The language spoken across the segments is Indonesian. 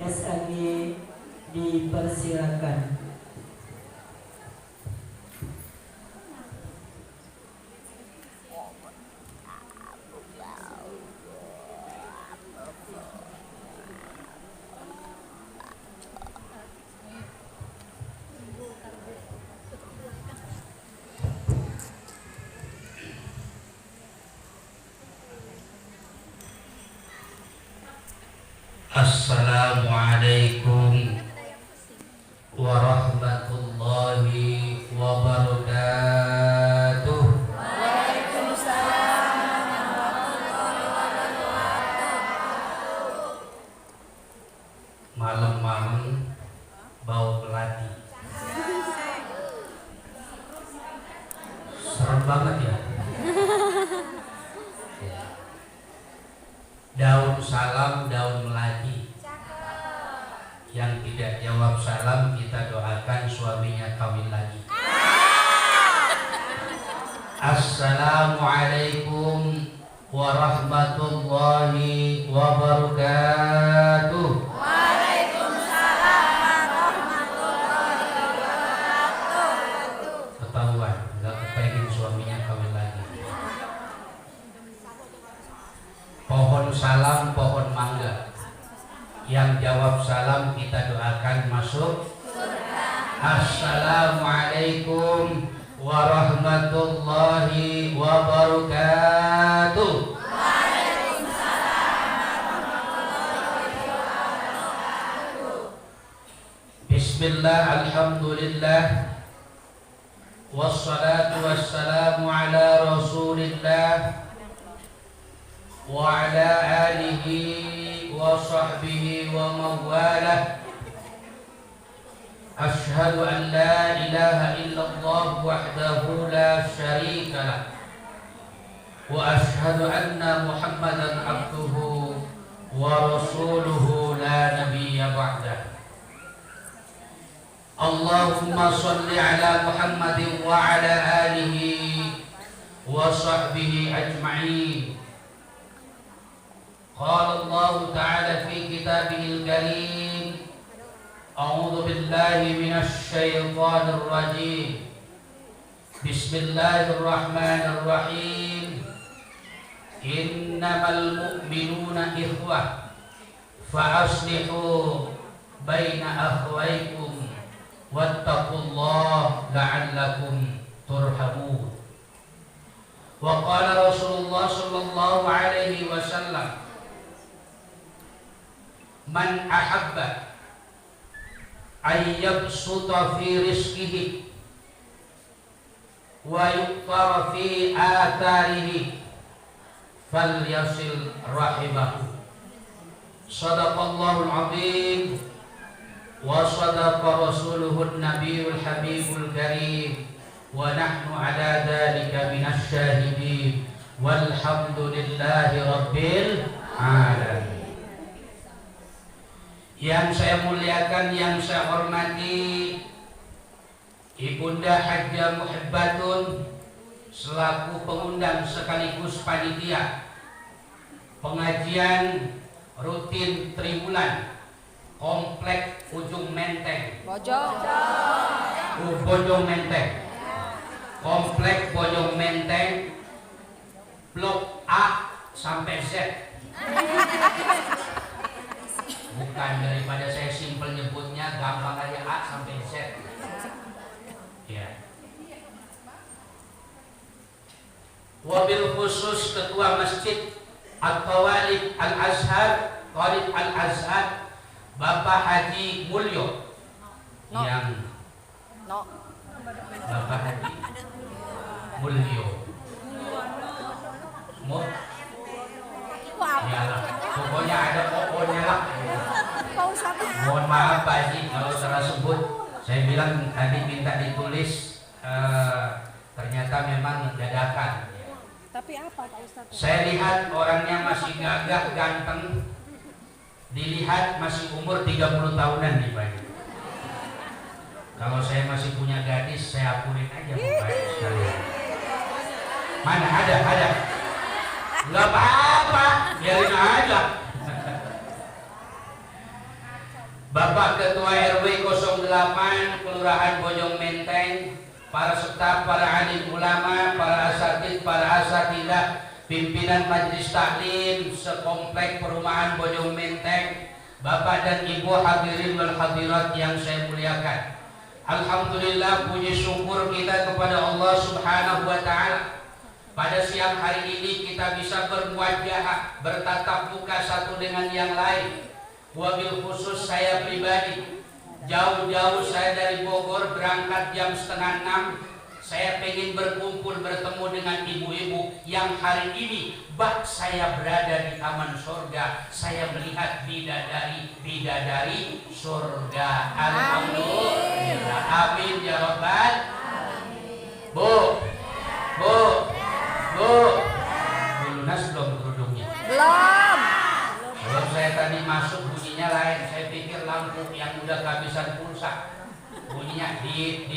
SAG dipersilakan. Assalamualaikum warahmatullahi wabarakatuh. Waalaikumsalam warahmatullahi wabarakatuh. Malam-malam bau melati. Serem banget ya. Daun salam, daun melati. Yang tidak jawab salam kita doakan suaminya kawin lagi. Assalamualaikum warahmatullahi wabarakatuh. Waalaikumsalam warahmatullahi wabarakatuh. Ketahuan, nggak kepengen suaminya kawin lagi. Pohon salam, pohon mangga. Yang jawab salam kita doakan masuk surga. Assalamualaikum warahmatullahi wabarakatuh. Waalaikumsalam warahmatullahi wabarakatuh. Bismillah, alhamdulillah, wassalatu wassalamu ala rasulillah wa ala alihi wa sahbihi wa mawalah. Ashhadu an la ilaha illallah wahdahu la syarika lah wa ashhadu anna muhammadan abduhu wa rasuluhu la nabiyya ba'dah. Allahumma salli ala Muhammadin wa ala alihi wa sahbihi ajma'in. Qala Allah Ta'ala fi kitabihil karim, a'udzu billahi minasy syaithanir rajim. Bismillahirrahmanirrahim. Innamal mu'minuna ikhwah fa aslihu baina akhwaykum wattaqullaha la'allakum turhamun. Wa qala Rasulullah sallallahu alaihi wasallam, man ahabba ayyabsuta fi rizqihi wa yuqtara fi atharihi falyasil rahimahu. Sadaqallahul azim wa sadaqa rasuluhun nabiyul habibul karim wa nahnu ala dhalika minasy syahidin walhamdulillahi rabbil alamin. Yang saya muliakan, yang saya hormati Ibunda Hajjah Muhibbatun selaku pengundang sekaligus panitia pengajian rutin tribulan Komplek Ujung Menteng, Bojong Menteng, Komplek Bojong Menteng, Blok A sampai Z. Bukan, daripada saya simpel nyebutnya, gampang aja A sampai Z. Ya. Wabil khusus Ketua Masjid At-Tawalib Al-Azhar, Talib Al-Azhar, Bapak Haji Mulyo. Yang Bapak Haji Mulyo. Yalah, pokoknya ada pokoknya lah. Mohon maaf Pak Haji kalau salah sebut. Saya bilang tadi minta ditulis, ternyata memang dadakan. Tapi apa Pak Ustadz? Saya lihat orangnya masih gagah, ganteng. Dilihat masih umur 30 tahunan nih Pak Haji. Kalau saya masih punya gadis, saya akurin aja Pak Haji sekalian. Mana ada? Nggak apa-apa, biarin aja. Bapak Ketua RW 08 Kelurahan Bojong Menteng, para staf, para alim ulama, para asatid, para asatidah, pimpinan majelis taklim sekomplek perumahan Bojong Menteng, Bapak dan Ibu hadirin wal hadirat yang saya muliakan. Alhamdulillah, puji syukur kita kepada Allah Subhanahu wa taala. Pada siang hari ini kita bisa bermuajahah, bertatap muka satu dengan yang lain. Wabil khusus saya pribadi, jauh-jauh saya dari Bogor berangkat jam 5:30. Saya pengen berkumpul bertemu dengan ibu-ibu yang hari ini bak saya berada di taman surga. Saya melihat bidadari surga. Alhamdulillah. Amin ya rabbal alamin. Bu, lunas belum kerudungnya? Belum. Kalau saya tadi masuk bunyinya lain, saya pikir lampu yang udah kehabisan pulsa. Bunyinya dit.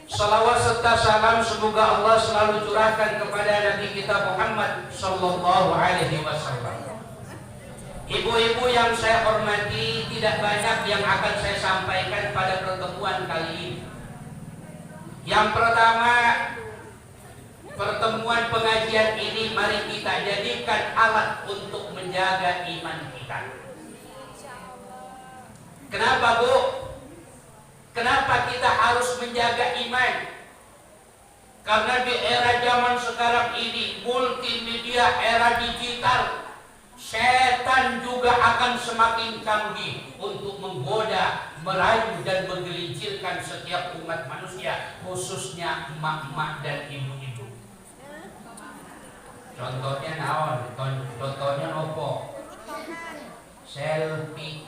Salawat serta salam semoga Allah selalu curahkan kepada Nabi kita Muhammad sallallahu alaihi wasallam. Ibu-ibu yang saya hormati, tidak banyak yang akan saya sampaikan pada pertemuan kali ini. Yang pertama, pertemuan pengajian ini mari kita jadikan alat untuk menjaga iman kita. Kenapa, Bu? Kenapa kita harus menjaga iman? Karena di era zaman sekarang ini, multimedia, era digital, setan juga akan semakin canggih untuk menggoda, merayu dan menggelincirkan setiap umat manusia, khususnya emak-emak dan ibu-ibu. Contohnya naon? Contohnya nopo? Selfie.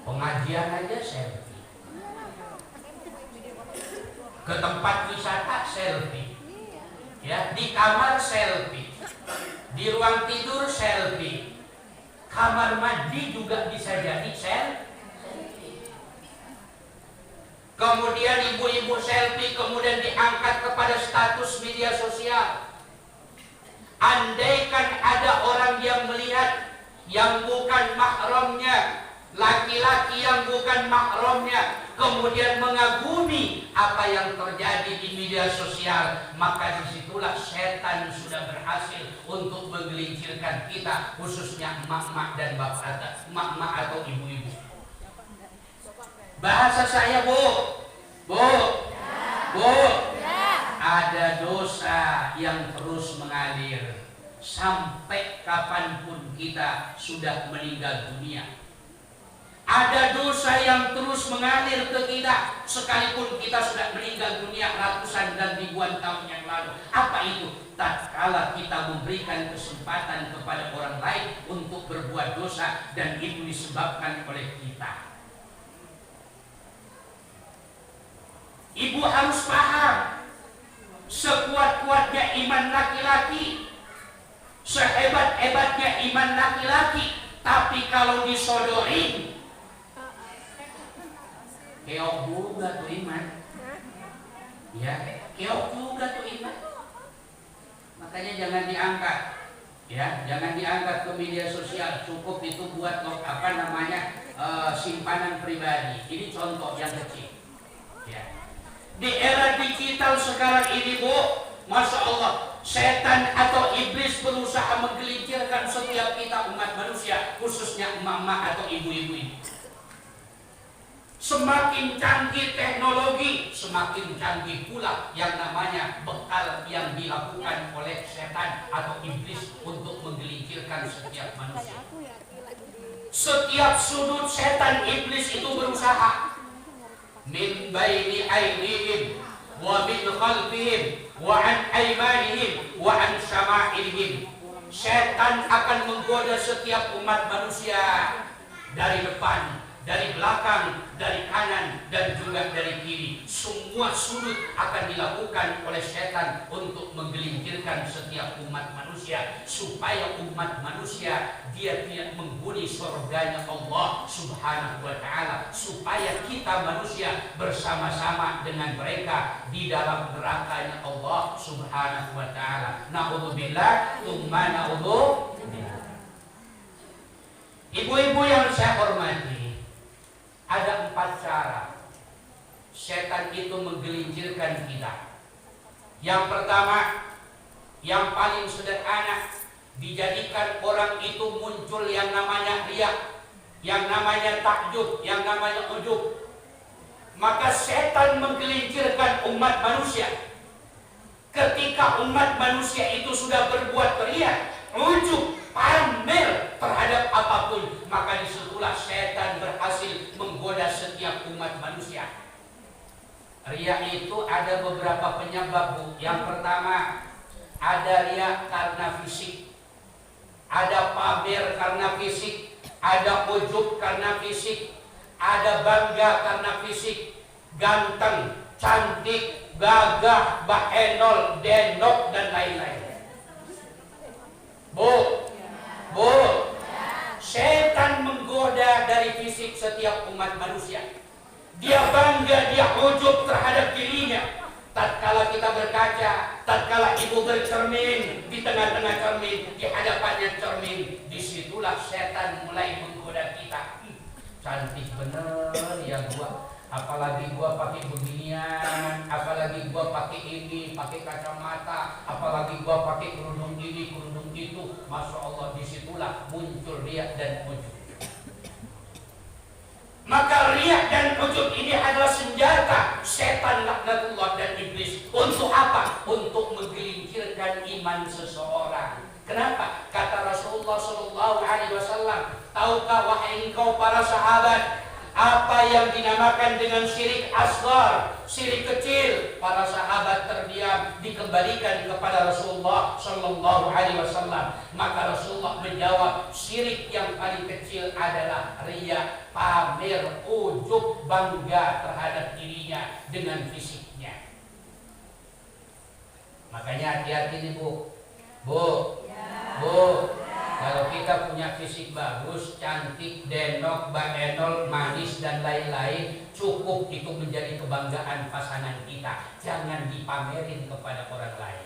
Pengajian aja selfie. Ke tempat wisata selfie. Ya, di kamar selfie. Di ruang tidur selfie. Kamar mandi juga bisa jadi selfie. Kemudian ibu-ibu selfie kemudian diangkat kepada status media sosial. Andaikan ada orang yang melihat yang bukan mahramnya, laki-laki yang bukan mahramnya, kemudian mengagumi apa yang terjadi di media sosial, maka disitulah setan sudah berhasil untuk menggelincirkan kita, khususnya emak-emak dan bapak, emak-emak atau ibu-ibu. Bahasa saya, Bu, ada dosa yang terus mengalir sampai kapanpun kita sudah meninggal dunia. Ada dosa yang terus mengalir ke kita sekalipun kita sudah meninggal dunia ratusan dan ribuan tahun yang lalu. Apa itu? Tatkala kita memberikan kesempatan kepada orang lain untuk berbuat dosa dan itu disebabkan oleh kita. Ibu harus paham, sekuat-kuatnya iman laki-laki, sehebat-hebatnya iman laki-laki, tapi kalau disodorin keok juga tuh iman. Ya, keok juga tuh iman. Makanya jangan diangkat. Ya, jangan diangkat ke media sosial. Cukup itu buat simpanan pribadi. Ini contoh yang kecil. Ya. Di era digital sekarang ini, Bu, Masya Allah, setan atau iblis berusaha menggelincirkan setiap kita umat manusia, khususnya emak-emak atau ibu-ibu ini. Semakin canggih teknologi, semakin canggih pula yang namanya bekal yang dilakukan oleh setan atau iblis untuk menggelincirkan setiap manusia. Setiap sudut setan iblis itu berusaha min baini aydihim wa min khalfihim wa an aymanihim wa an syama'ilihim. Setan akan menggoda setiap umat manusia dari depan, dari belakang, dari kanan, dan juga dari kiri. Semua sudut akan dilakukan oleh setan untuk menggelincirkan menggelincirkan setiap umat manusia supaya umat manusia dia tidak menghuni surganya Allah Subhanahu wa taala, supaya kita manusia bersama-sama dengan mereka di dalam nerakanya Allah Subhanahu wa taala. Na'udzubillah, tsumma na'udzubillah. Ibu-ibu yang saya hormati, ada 4 cara setan itu menggelincirkan kita. Yang pertama, yang paling sederhana, dijadikan orang itu muncul yang namanya riya, yang namanya takjub, yang namanya ujub. Maka setan menggelincirkan umat manusia. Ketika umat manusia itu sudah berbuat riya, ujub, pamer terhadap apapun, maka disitulah setan berhasil menggoda setiap umat manusia. Riya itu ada beberapa penyebab, Bu. Yang pertama, ada riya karena fisik, ada pamer karena fisik, ada ujub karena fisik, ada bangga karena fisik, ganteng, cantik, gagah, bahenol, denok, dan lain-lain. Bu, setan menggoda dari fisik setiap umat manusia. Dia bangga, dia ujub terhadap dirinya. Tatkala kita berkaca, tatkala ibu bercermin, di tengah-tengah cermin, di hadapannya cermin, disitulah setan mulai menggoda kita. Cantik bener ya gua, apalagi gua pakai beginian, apalagi gua pakai ini, pakai kacamata, apalagi gua pakai kerudung ini, kerudung itu. Masya Allah, disitulah muncul riya dan ujub. Maka riya dan ujub ini adalah senjata setan laknatullah dan iblis. Untuk apa? Untuk menggelincirkan iman seseorang. Kenapa? Kata Rasulullah SAW, tahukah wahai engkau para sahabat, apa yang dinamakan dengan syirik asghar, syirik kecil? Para sahabat terdiam, dikembalikan kepada Rasulullah SAW. Maka Rasulullah menjawab, syirik yang paling kecil adalah riya, pamer, ujub, bangga terhadap dirinya dengan fisiknya. Makanya hati-hati nih Bu. Kalau kita punya fisik bagus, cantik, denok, bahenol, manis, dan lain-lain, cukup itu menjadi kebanggaan pasangan kita. Jangan dipamerin kepada orang lain.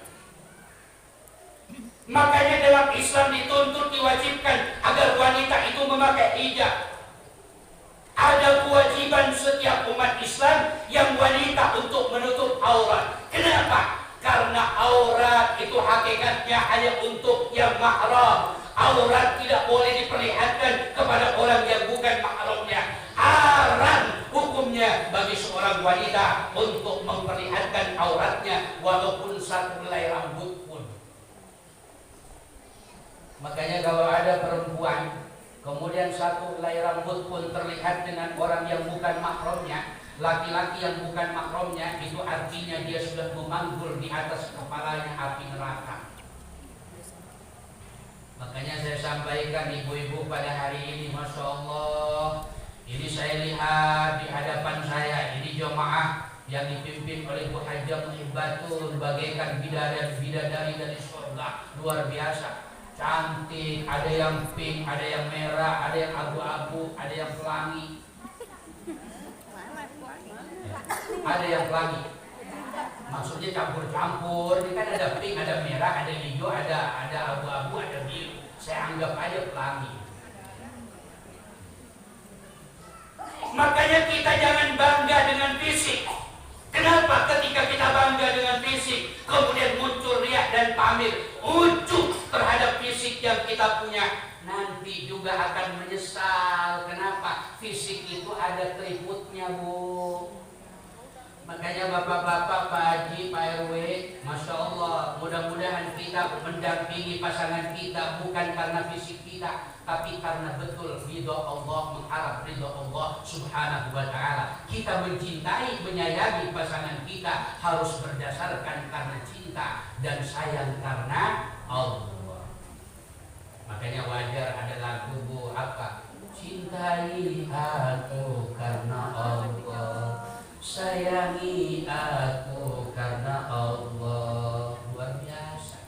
Makanya dalam Islam dituntut, diwajibkan agar wanita itu memakai hijab. Ada kewajiban setiap umat Islam yang wanita untuk menutup aurat. Kenapa? Karena aurat itu hakikatnya hanya untuk yang mahram. Aurat tidak boleh diperlihatkan kepada orang yang bukan mahramnya. Haram hukumnya bagi seorang wanita untuk memperlihatkan auratnya walaupun satu helai rambut pun. Makanya kalau ada perempuan kemudian satu helai rambut pun terlihat dengan orang yang bukan mahramnya, laki-laki yang bukan mahramnya, itu artinya dia sudah memanggul di atas kepalanya api neraka. Makanya saya sampaikan ibu-ibu pada hari ini, Masya Allah, ini saya lihat di hadapan saya, ini jemaah yang dipimpin oleh Bu Hajjah Muhibbatun, bagaikan bidadari dari surga, luar biasa. Cantik, ada yang pink, ada yang merah, ada yang abu-abu, ada yang pelangi, ada yang pelangi. Maksudnya campur-campur. Ini kan ada pink, ada merah, ada hijau, ada abu-abu, ada biru. Saya anggap aja pelangi. Makanya kita jangan bangga dengan fisik. Kenapa? Ketika kita bangga dengan fisik, kemudian muncul riya dan pamer, ujub terhadap fisik yang kita punya, nanti juga akan menyesal. Kenapa? Fisik itu ada keriputnya, Bu. Makanya bapak-bapak, Pak Haji, Pak RW, Masya Allah, mudah-mudahan kita mendampingi pasangan kita bukan karena fisik kita, tapi karena betul ridho Allah, mengharap ridho Allah Subhanahu wa ta'ala. Kita mencintai, menyayangi pasangan kita harus berdasarkan karena cinta dan sayang karena Allah. Makanya wajar ada lagu, Bu, apa? Cintai aku karena Allah, sayangi aku karena Allah. Luar biasa.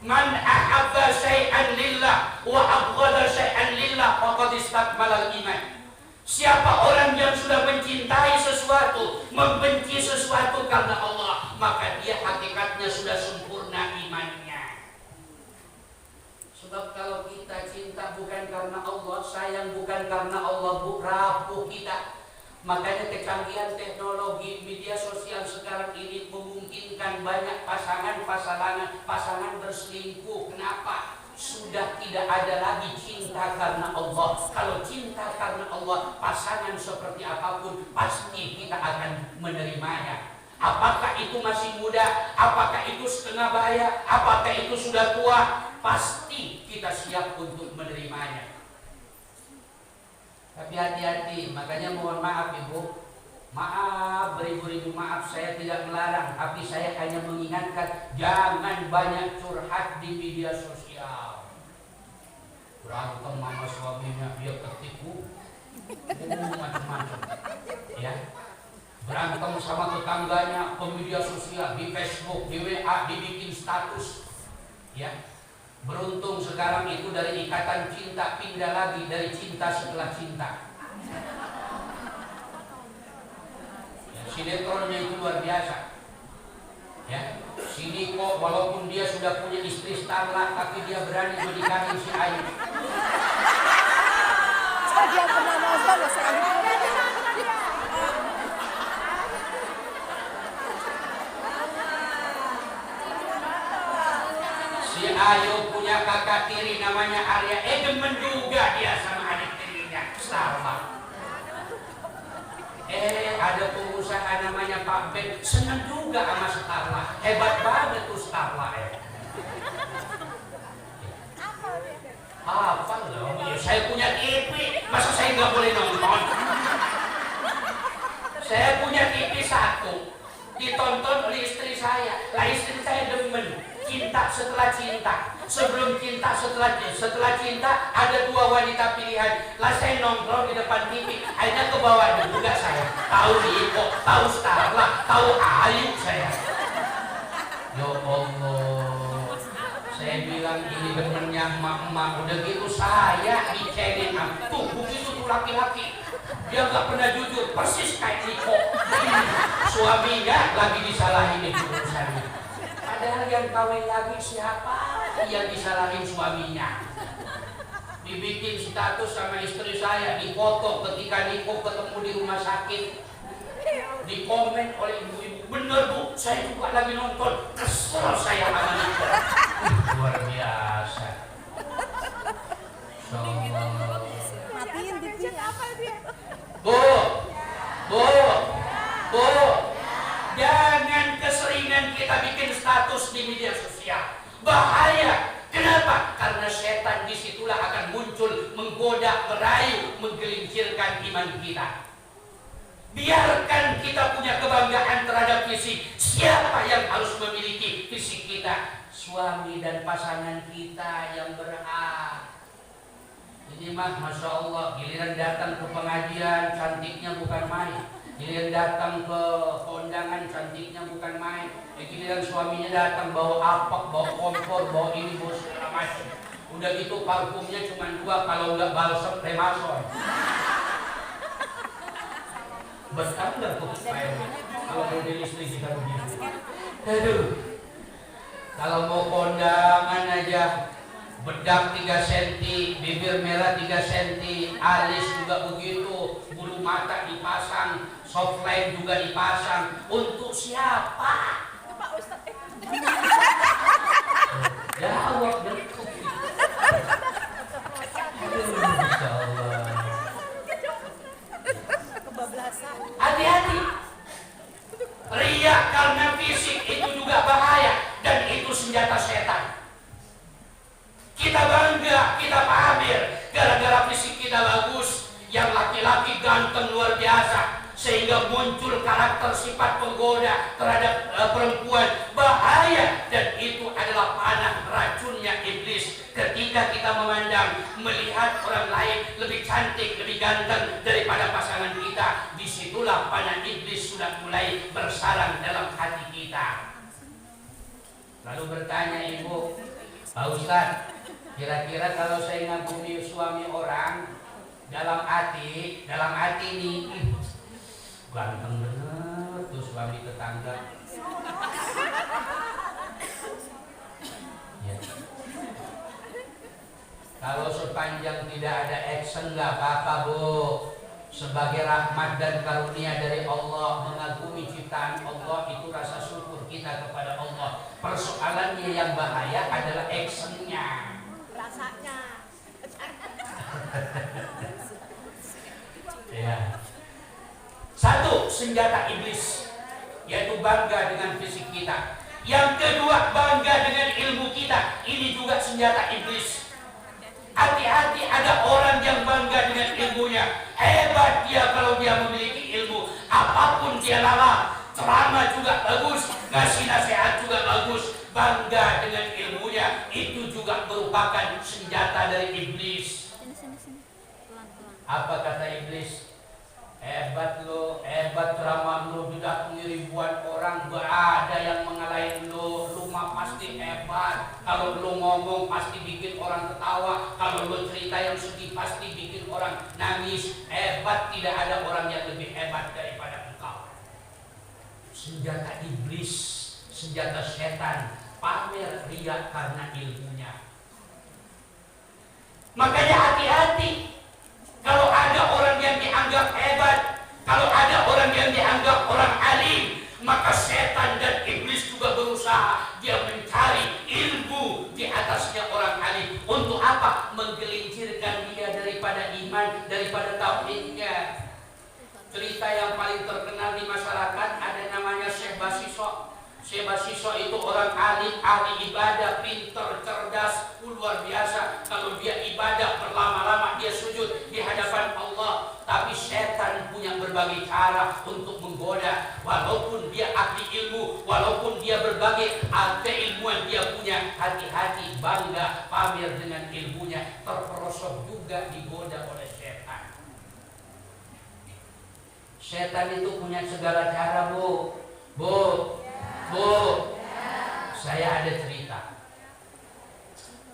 Man ahabba syai'an lillah wa abghada syai'an lillah faqad istakmalal iman. Siapa orang yang sudah mencintai sesuatu, membenci sesuatu karena Allah, maka dia hakikatnya sudah sempurna imannya. Sebab kalau kita cinta bukan karena Allah, sayang bukan karena Allah, rapuh kita. Makanya kecanggihan teknologi media sosial sekarang ini memungkinkan banyak pasangan berselingkuh. Kenapa? Sudah tidak ada lagi cinta karena Allah. Kalau cinta karena Allah, pasangan seperti apapun pasti kita akan menerimanya. Apakah itu masih muda, apakah itu setengah baya, apakah itu sudah tua, pasti kita siap untuk menerimanya. Tapi hati-hati, makanya mohon maaf Ibu. Maaf, beribu-ribu maaf, saya tidak melarang, tapi saya hanya mengingatkan jangan banyak curhat di media sosial. Berantem sama suaminya, dia ketipu, macam-macam. Ya. Berantem sama tetangganya ke media sosial, di Facebook, di WA, dibikin status. Ya. Beruntung sekarang itu dari ikatan cinta pindah lagi dari cinta setelah cinta. Ya, sinetronnya itu luar biasa. Ya, si Niko walaupun dia sudah punya istri Starla, tapi dia berani menikahi si Ayu. Saya pernah nonton saya. Si Ayu punya kakak tiri namanya Arya. Demen juga dia sama adik tirinya Starla. Ada pengusaha namanya Pak Ben, senang juga sama Starla. Hebat banget tuh Starla. Apa loh? Ya, saya punya TV, masa saya nggak boleh nonton? Saya punya TV satu, ditonton oleh istri saya. Lah istri saya demen. Cinta setelah cinta, sebelum cinta setelah cinta ada dua wanita pilihan. Lah saya nongkrong di depan TV, akhirnya ke bawah juga saya. Tahu Niko, tahu Starla, tahu Ayu saya. Ya Allah, saya bilang ini demennya emak-emak. Udah gitu saya dicengin. Tuh begitu tuh laki-laki, dia nggak pernah jujur, persis kayak Niko. Suaminya lagi disalahin di urusannya. Padahal yang kawin lagi siapa yang disalahin suaminya? Dibikin status sama istri saya, difoto ketika Niko ketemu di rumah sakit, dikomen oleh ibu-ibu, bener Bu, saya juga lagi nonton, kesel saya sama Niko. Luar biasa. Matiin TV-nya. Bu, jangan keseringan kita bikin status di media sosial. Bahaya. Kenapa? Karena setan disitulah akan muncul, menggoda, merayu, menggelincirkan iman kita. Biarkan kita punya kebanggaan terhadap fisik. Siapa yang harus memiliki fisik kita? Suami dan pasangan kita yang berhak. Ini mah Masya Allah, giliran datang ke pengajian cantiknya bukan main. Giliran datang ke kondangan cantiknya bukan main. Giliran suaminya datang bawa apak, bawa kompor, bawa ini, bawa segala macam. Udah gitu parfumnya cuma 2, kalau nggak balsam Remason. Betah nggak tuh kalau model istri kita begitu? Aduh, kalau mau kondangan aja bedak 3 cm, bibir merah 3 cm, alis juga begitu, bulu mata dipasang, softline juga dipasang. Untuk siapa? Pak Ustaz. Jawab betul. Insya Allah. Kebablasan. Hati-hati. Ria karena fisik itu juga bahaya dan itu senjata setan. Kita bangga, kita pamer gara-gara fisik kita bagus, yang laki-laki ganteng luar biasa, sehingga muncul karakter sifat penggoda terhadap perempuan. Bahaya, dan itu adalah panah racunnya iblis. Ketika kita memandang, melihat orang lain lebih cantik, lebih ganteng daripada pasangan kita, disitulah panah iblis sudah mulai bersarang dalam hati kita. Lalu bertanya ibu, Pak Ustadz, kira-kira kalau saya ngagumi suami orang dalam hati nih, ganteng bener tuh suami tetangga. Ya. Kalau sepanjang tidak ada action nggak apa-apa Bu. Sebagai rahmat dan karunia dari Allah, mengagumi ciptaan Allah itu rasa syukur kita kepada Allah. Persoalannya yang bahaya adalah actionnya. Rasanya. Ya. Satu, senjata iblis, yaitu bangga dengan fisik kita. Yang kedua, bangga dengan ilmu kita. Ini juga senjata iblis. Hati-hati, ada orang yang bangga dengan ilmunya. Hebat dia kalau dia memiliki ilmu. Apapun dia lalap, ceramah juga bagus, ngasih nasihat juga bagus. Bangga dengan ilmunya, itu juga merupakan senjata dari iblis. Apa kata iblis? Hebat lo, hebat ceramah lo, didatangi ribuan orang, gak ada yang mengalahin lo. Lo mah pasti hebat. Kalau lo ngomong pasti bikin orang ketawa. Kalau lo cerita yang sedih pasti bikin orang nangis. Hebat, tidak ada orang yang lebih hebat daripada engkau. Senjata iblis, senjata setan, pamer ria karena ilmunya. Makanya hati-hati. Kalau ada orang yang dianggap hebat, kalau ada orang yang dianggap orang alim, maka setan dan iblis juga berusaha. Dia mencari ilmu di atasnya orang alim. Untuk apa? Menggelincirkan dia daripada iman, daripada tauhidnya. Cerita yang paling terkenal di masyarakat ada namanya Syekh Basiso. Syekh Basiso itu orang alim, ahli ibadah, pintar, cerdas, luar biasa. Kalau dia ibadah berlama-lama, dia sujud di hadapan Allah. Tapi setan punya berbagai cara untuk menggoda. Walaupun dia ahli ilmu, walaupun dia berbagai keilmuan dia punya, hati-hati, bangga, pamer dengan ilmunya, terperosok juga digoda oleh setan. Setan itu punya segala cara, Bu. Saya ada cerita.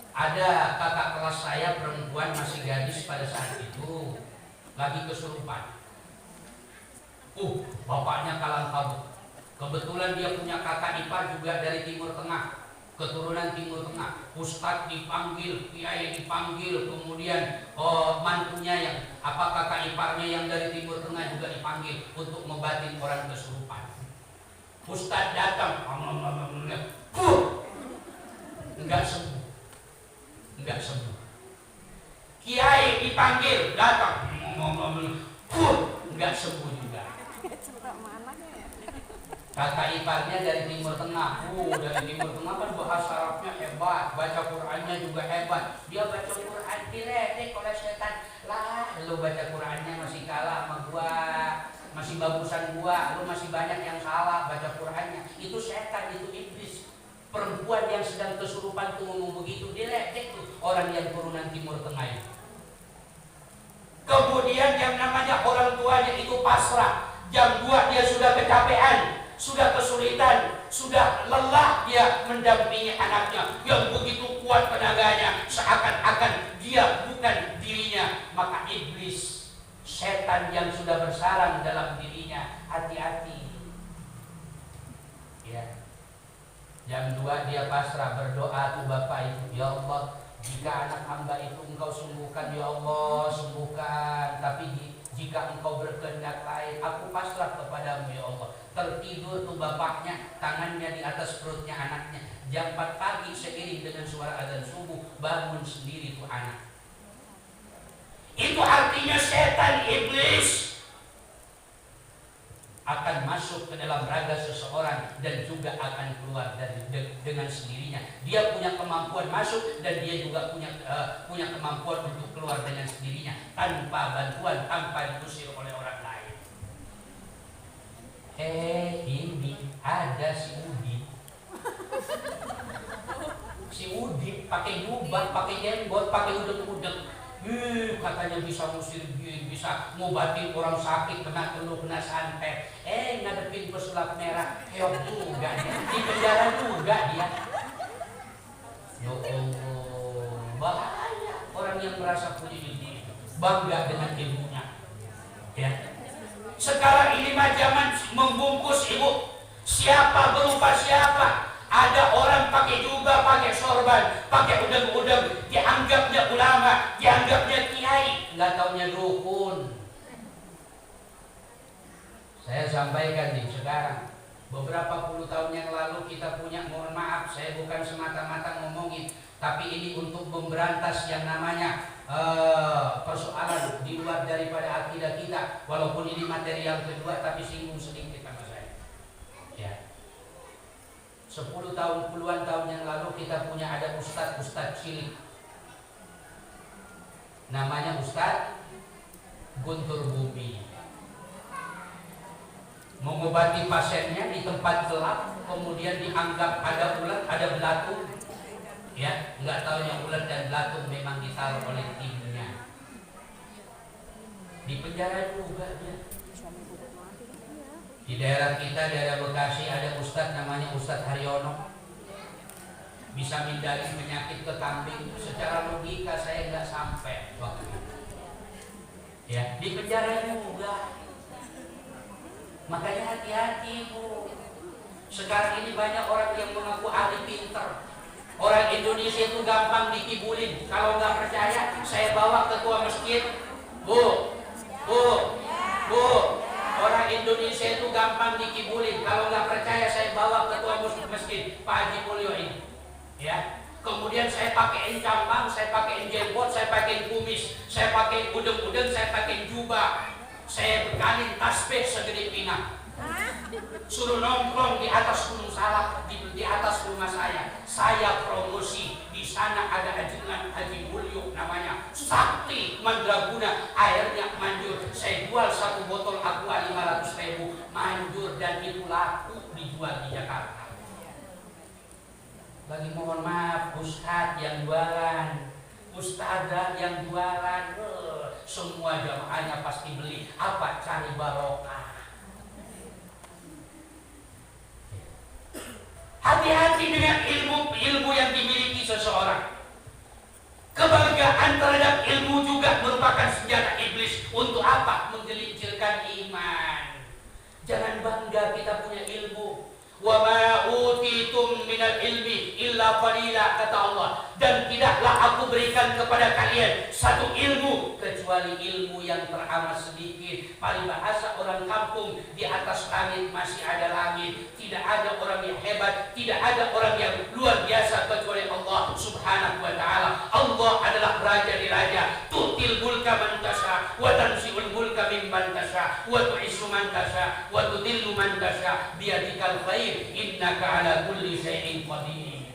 Ada kakak kelas saya perempuan masih gadis pada saat itu lagi kesurupan. Bapaknya kalang kabut. Kebetulan dia punya kakak ipar juga dari Timur Tengah, keturunan Timur Tengah. Ustadz dipanggil, kiai dipanggil, kemudian mantunya yang kakak iparnya yang dari Timur Tengah juga dipanggil untuk membatin orang kesurupan. Ustadz datang, enggak sembuh. Kiai dipanggil, datang, enggak sembuh juga. Kakak iparnya dari Timur Tengah, dari Timur Tengah kan bahasa Arabnya hebat, baca Qurannya juga hebat. Dia baca Quran diledek oleh setan. Lah, lu baca Qurannya masih kalah sama gua. Masih bagusan gua, lu masih banyak yang salah baca Qur'annya. Itu setan, itu iblis. Perempuan yang sedang kesurupan tuh ngomong begitu, diledek tuh orang yang turunan Timur Tengah itu. Kemudian yang namanya orang tuanya itu pasrah. Jam 2 dia sudah kecapean, sudah kesulitan, sudah lelah dia mendampingi anaknya yang begitu kuat tenaganya, seakan-akan dia bukan dirinya. Maka iblis, setan yang sudah bersarang dalam dirinya, hati-hati. Ya. Jam 2 dia pasrah, berdoa tuh bapak itu, ya Allah, jika anak hamba itu engkau sembuhkan, ya Allah, sembuhkan. Tapi jika engkau berkehendak lain, aku pasrah kepadamu, ya Allah. Tertidur tuh bapaknya, tangannya di atas perutnya anaknya. Jam 4 pagi seiring dengan suara azan subuh, bangun sendiri tuh anak. Itu artinya setan, iblis akan masuk ke dalam raga seseorang dan juga akan keluar dengan sendirinya. Dia punya kemampuan masuk dan dia juga punya kemampuan untuk keluar dengan sendirinya tanpa bantuan, tanpa diusir oleh orang lain. Ini ada si Udin pakai jubah, pakai jenggot, pakai udeg-udeg. Katanya bisa ngusir jin, bisa ngobatin orang sakit, kena telur, kena santet. Ngadepin pesulap merah, heok juga dia. Di penjara juga dia. Ya Allah. bangga dengan ilmunya. Ya. Sekarang ini mah zaman membungkus ibu. Siapa berupa siapa? Ada orang pakai juga pakai sorban, pakai udeng-udeng, dianggapnya ulama, dianggapnya kiai, nggak taunya dukun. Saya sampaikan nih sekarang, beberapa puluh tahun yang lalu kita punya, mohon maaf, saya bukan semata-mata ngomongin, tapi ini untuk memberantas yang namanya persoalan di luar daripada akidah kita. Walaupun ini material kedua, tapi singgung sedikit sama saya. Ya. 10 tahun, puluhan tahun yang lalu kita punya ada ustadz cilik. Namanya Ustadz Guntur Bumi. Mengobati pasiennya di tempat gelap, kemudian dianggap ada ulat, ada belatung. Ya, nggak tahu yang ulat dan belatung memang ditaruh oleh timnya. Di penjara juga dia. Di daerah kita, daerah Bekasi, ada ustadz namanya Ustadz Haryono. Bisa mindahin penyakit ke kambing. Secara logika saya nggak sampai waktu itu. Ya, di penjara juga. Makanya hati-hati Bu. Sekarang ini banyak orang yang mengaku ahli pinter. Orang Indonesia itu gampang dikibulin. Kalau nggak percaya, saya bawa ketua masjid. Bu. Orang Indonesia itu gampang dikibulin. Kalau nggak percaya, saya bawa ketua masjid Pak Haji Mulyo ini. Ya. Kemudian saya pakein cambang, saya pakein jenggot, saya pakein kumis, saya pakein udeng-udeng, saya pakein jubah. Saya bekalin tasbih segede pinggang. Suruh nongkrong di atas gunung Salak, di atas rumah saya. Saya promosi. Di sana ada ajengan Haji Mulyo namanya Sakti Mandraguna, airnya manjur. Saya jual 1 botol aqua 500.000, manjur, dan itu laku dijual di Jakarta. Lagi mohon maaf, ustadz yang jualan, ustadzah yang jualan, semua jamaahnya pasti beli. Apa? Cari barokah. Hati-hati dengan ilmu yang dimiliki seseorang. Kebanggaan terhadap ilmu juga merupakan senjata iblis. Untuk apa? Menggelincirkan iman. Jangan bangga kita punya ilmu. Wa ma utitum minal ilmi illa qalila, kata Allah. Dan tidaklah aku berikan kepada kalian satu ilmu kecuali ilmu yang teramat sedikit. Paling bahasa orang kampung, di atas langit masih ada langit. Tidak ada orang yang hebat, tidak ada orang yang luar biasa kecuali Allah Subhanahu wa ta'ala. Allah adalah raja di raja. Tu'til mulka man tasha wa tanzi'ul mulka mimman tasha wa tu'izzu man tasha wa tudillu man tasha biyadikal khair innaka ala kulli syai'in qadir.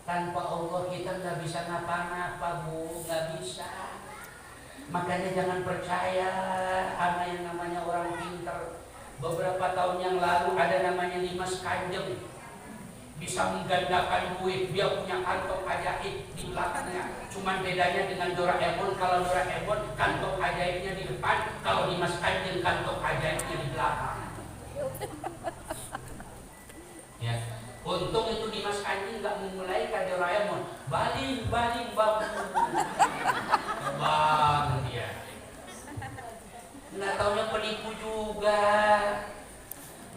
Tanpa Allah kita nggak bisa ngapa-ngapa Bu, nggak bisa. Makanya jangan percaya sama yang namanya orang pinter. Beberapa tahun yang lalu ada namanya Dimas Kanjeng, bisa menggandakan duit. Dia punya kantong ajaib di belakangnya. Cuman bedanya dengan Doraemon, kalau Doraemon kantong ajaibnya di depan, kalau Dimas Kanjeng kantong ajaibnya di belakang. Ya, untung itu Dimas Kanjeng nggak memulai ke Doraemon, baling bang, bang dia. Nggak taunya penipu juga.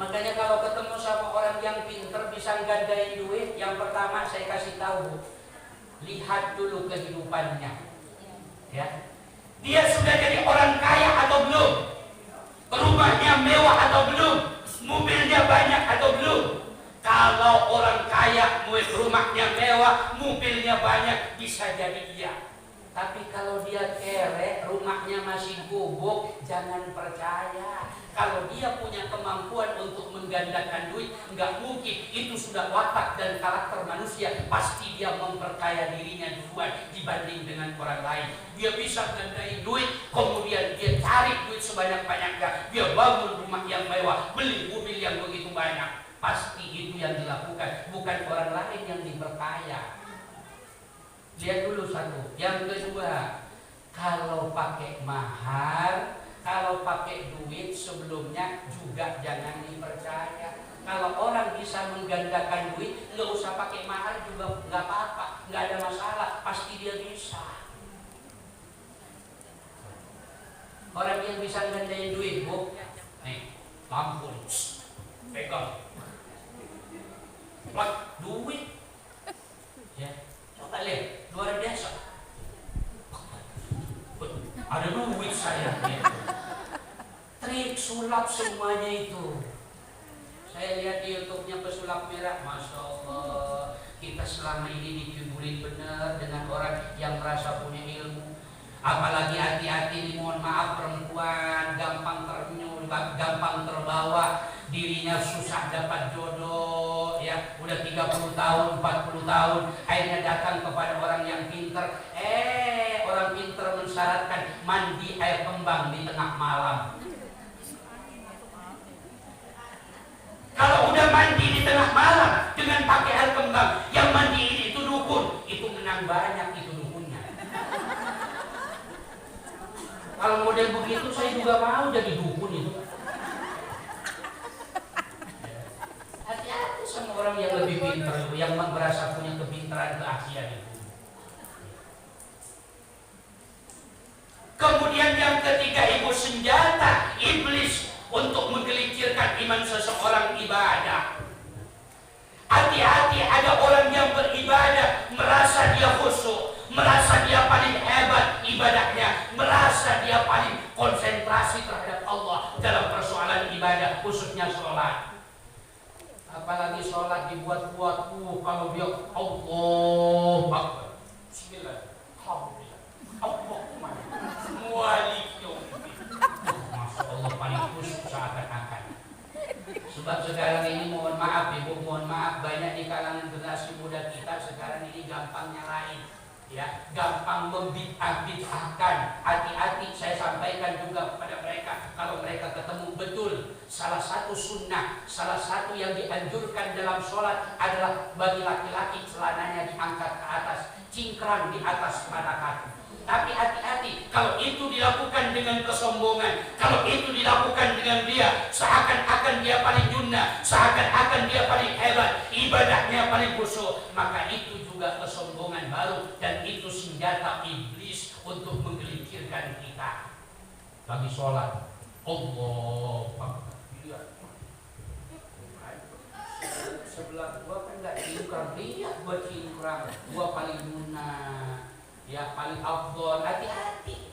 Makanya kalau ketemu sama orang yang pinter bisa gandain duit, yang pertama saya kasih tahu, lihat dulu kehidupannya. Ya, dia sudah jadi orang kaya atau belum? Rumahnya mewah atau belum? Mobilnya banyak atau belum? Kalau orang kaya, rumahnya mewah, mobilnya banyak, bisa jadi iya. Tapi kalau dia kere, rumahnya masih gubuk, jangan percaya. Kalau dia punya kemampuan untuk menggandakan duit, nggak mungkin. Itu sudah watak dan karakter manusia. Pasti dia memperkaya dirinya duluan dibanding dengan orang lain. Dia bisa gandain duit, kemudian dia cari duit sebanyak-banyaknya. Dia bangun rumah yang mewah, beli mobil yang begitu banyak. Pasti itu yang dilakukan, bukan orang lain yang diperkaya. Lihat dulu satu. Yang kedua, kalau pakai mahar, kalau pakai duit sebelumnya juga jangan dipercaya. Kalau orang bisa menggandakan duit, nggak usah pakai mahar juga nggak apa-apa, nggak ada masalah, pasti dia bisa. Orang yang bisa gandain duit, Bu. Nih, Lampung. Pegang. Plak, duit. Ya, coba lihat, luar biasa. Ada duit saya. Ya. Trik sulap semuanya itu. Saya lihat di YouTube-nya pesulap merah, Masya Allah. Kita selama ini dikibulin benar dengan orang yang merasa punya ilmu. Apalagi hati-hati nih, mohon maaf, perempuan gampang ternyuh, gampang terbawa, dirinya susah dapat jodoh, ya udah 30 tahun, 40 tahun, akhirnya datang kepada orang yang pinter. Orang pinter mensyaratkan mandi air kembang di tengah malam. Kalau udah mandi di tengah malam dengan pakai air kembang, yang mandi ini itu dukun, itu menang banyak itu dukunnya. Kalau model begitu saya juga mau jadi dukun itu. Hati-hati sama orang yang lebih pintar, yang merasa punya kepintaran keahlian itu. Kemudian yang ketiga, ibu, senjata iblis untuk menggelincirkan iman seseorang ibadah. Hati-hati, ada orang yang beribadah merasa dia khusyuk, merasa dia paling hebat ibadahnya, merasa dia paling konsentrasi terhadap Allah dalam persoalan ibadah, khususnya sholat. Apalagi sholat dibuat-buat, kalau dia Allah Akbar, Bismillah, Alhamdulillah, Allahumma Malik yaumiddin. Masya Allah, paling khusyuk seakan-akan. Sebab sekarang ini, mohon maaf ibu, mohon maaf, banyak di kalangan generasi muda kita sekarang ini gampang nyalain, ya, gampang membid'ah-bid'ahkan. Hati-hati, saya sampaikan juga kepada mereka, kalau mereka ketemu betul salah satu sunnah, salah satu yang dianjurkan dalam sholat adalah bagi laki-laki celananya diangkat ke atas, cingkrang di atas mata kaki. Tapi hati-hati, kalau itu dilakukan dengan kesombongan, kalau itu dilakukan dengan dia seakan-akan dia paling juna, seakan-akan dia paling hebat, ibadahnya paling khusyuk, maka itu juga kesombongan baru, dan itu senjata iblis untuk menggelincirkan kita. Bagi sholat, Allah Akbar. Sebelah gua kan gak cingkrang, lihat gua cingkrang, gua paling juna, ya paling afdol. Hati-hati.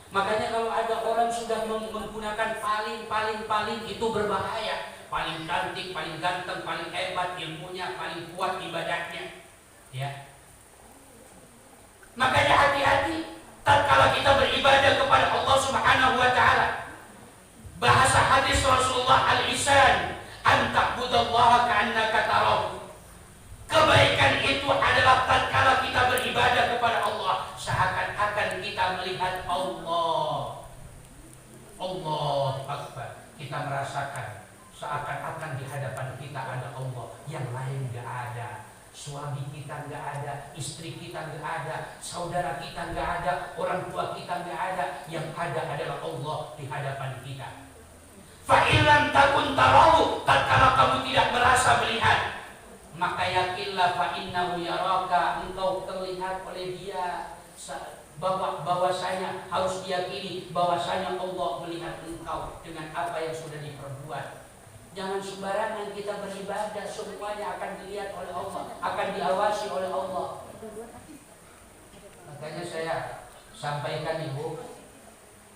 Makanya kalau ada orang sudah menggunakan paling itu berbahaya. Paling cantik, paling ganteng, paling hebat ilmunya, paling kuat ibadahnya, ya. Makanya hati-hati tatkala kita beribadah kepada Allah Subhanahu wa taala. Bahasa hadis Rasulullah al-ihsan, an ta'budallaha ka'annaka tarahu. Kebaikan itu adalah tatkala kita beribadah kepada Allah seakan-akan kita melihat Allah. Allah Akbar. Kita merasakan seakan-akan di hadapan kita ada Allah, yang lain gak ada. Suami kita gak ada, istri kita gak ada, saudara kita gak ada, orang tua kita gak ada. Yang ada adalah Allah di hadapan kita. Fa'ilam takun tarahu, tatkala kamu tidak merasa melihat, maka yakinlah fa'innahu yaraka, engkau terlihat oleh dia. Bahwasanya harus diyakini bahwasanya Allah melihat engkau dengan apa yang sudah diperbuat. Jangan sembarangan kita beribadah, semuanya akan dilihat oleh Allah, akan diawasi oleh Allah. Makanya saya sampaikan ibu,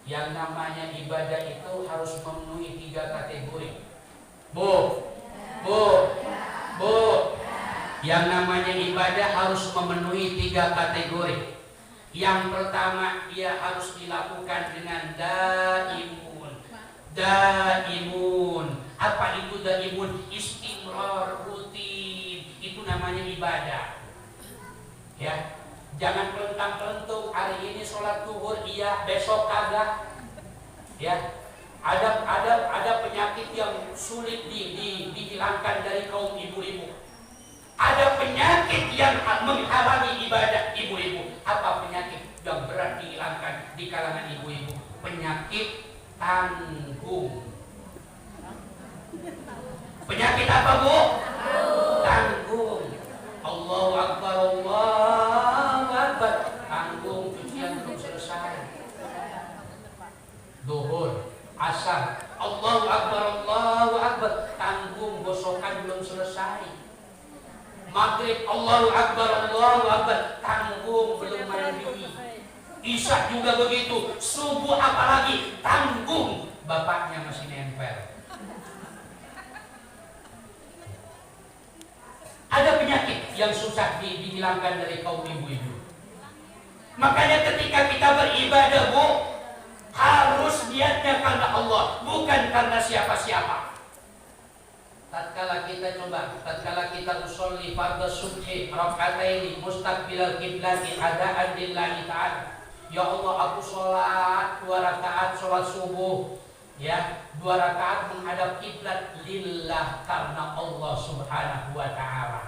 yang namanya ibadah itu harus memenuhi 3 kategori. Bu, yang namanya ibadah harus memenuhi 3 kategori. Yang pertama, ia harus dilakukan dengan daimun. Apa itu daimun? Istimrar, rutin. Itu namanya ibadah. Ya, jangan pelentang-pelentung. Hari ini sholat zuhur iya, besok kagak. Ya, ada penyakit yang sulit dihilangkan dari kaum ibu-ibu. Ada penyakit yang menghalangi ibadah ibu-ibu. Apa penyakit yang berat dihilangkan di kalangan ibu-ibu? Penyakit tanggung. Penyakit apa, Bu? Tanggung. Allahu Akbar, Allahu Akbar. Tanggung, cucian belum selesai. Maghrib Allahu Akbar, tanggung belum mandi. Isya juga begitu, subuh apalagi tanggung, bapaknya masih nempel. Ada penyakit yang susah dihilangkan dari kaum ibu-ibu. Makanya ketika kita beribadah, Bu, harus niatnya karena Allah, bukan karena siapa-siapa. Tatkala kita usolli fardhu subhi raka'ataini mustaqbilal qiblati adaan lillahi ta'ala. Ya Allah, aku sholat 2 rakaat sholat subuh, ya 2 rakaat menghadap kiblat lillah, karena Allah Subhanahu wa ta'ala.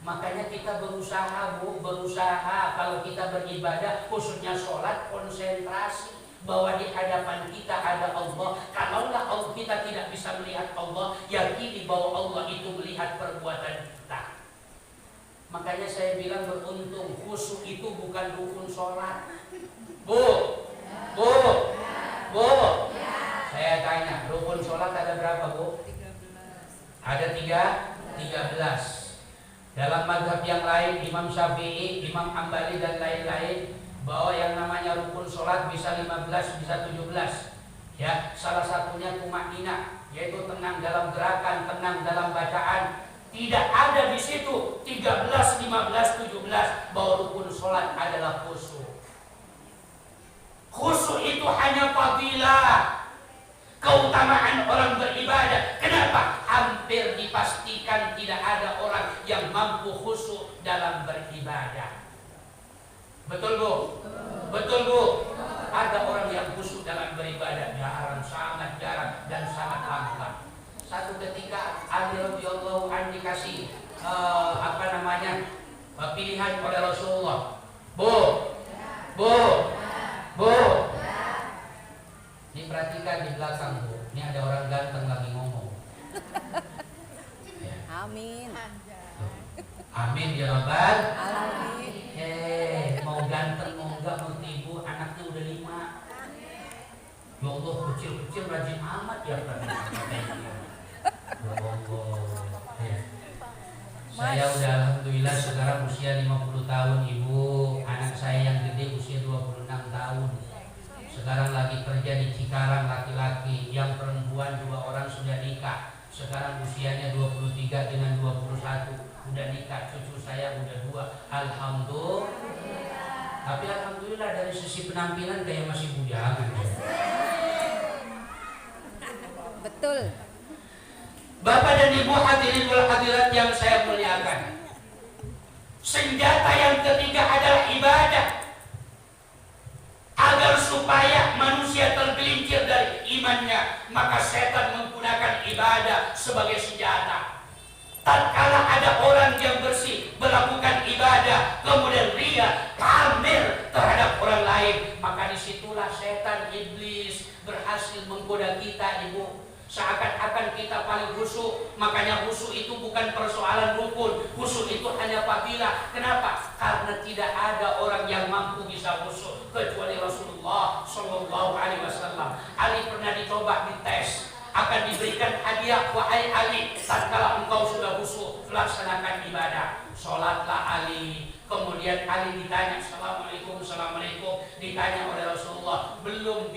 Makanya kita berusaha, Bu, kalau kita beribadah, khususnya sholat, konsentrasi bahwa di hadapan kita ada Allah. Kalaulah kita tidak bisa melihat Allah, yakini bahwa Allah itu melihat perbuatan kita. Makanya saya bilang beruntung, khusyuk itu bukan rukun sholat. Bu, saya tanya, rukun sholat ada berapa, Bu? 13. Ada 13. Dalam mazhab yang lain, Imam Syafi'i, Imam Hambali dan lain-lain, bahwa yang namanya rukun sholat bisa 15, bisa 17. Ya, salah satunya tumakninah, yaitu tenang dalam gerakan, tenang dalam bacaan. Tidak ada di situ 13, 15, 17 bahwa rukun sholat adalah khusyuk. Khusyuk itu hanya fadilah, keutamaan orang beribadah. Kenapa? Hampir dipastikan tidak ada orang yang mampu khusyuk dalam beribadah. Betul, Bu? Betul, Bu? Ada orang yang khusyuk dalam beribadah, jarang, sangat jarang, dan sangat langka. Satu ketika Ali radhiyallahu anhu dikasih pilihan oleh Rasulullah. Bu. Ini perhatikan di belakang, Bu. Ini ada orang ganteng lagi ngomong. Ya. Amin. Amin ya Rabbal Alamin. Mau ganteng mau enggak, mau ibu anaknya udah 5. Ya Allah, kecil-kecil rajin amat ya kan. Ya. Saya udah alhamdulillah sekarang usia 50 tahun, Ibu. Anak saya yang gede usia 26 tahun. Sekarang lagi kerja di Cikarang, laki-laki. Yang perempuan 2 orang sudah nikah. Sekarang usianya 23 dengan 21. Udah nikah, cucu saya udah 2. Alhamdulillah. Tapi alhamdulillah dari sisi penampilan kayak masih bujangan. Betul. Bapak dan Ibu hadirin wal hadirat yang saya muliakan, senjata yang ketiga adalah ibadah. Agar supaya manusia tergelincir dari imannya, maka setan menggunakan ibadah sebagai senjata. Tatkala ada orang yang bersih melakukan ibadah, kemudian ria, pamer terhadap orang lain, maka disitulah setan iblis berhasil menggoda kita, Ibu. Seakan-akan kita paling khusyuk. Makanya khusyuk itu bukan persoalan rukun, khusyuk itu hanya fadilah. Kenapa? Karena tidak ada orang yang mampu bisa khusyuk kecuali Rasulullah Shallallahu Alaihi Wasallam. Ali pernah dicoba dites, akan diberikan hadiah, wahai Ali, tatkala engkau sudah khusyuk melaksanakan ibadah, sholatlah Ali. Kemudian Ali ditanya, assalamualaikum, ditanya oleh Rasulullah, belum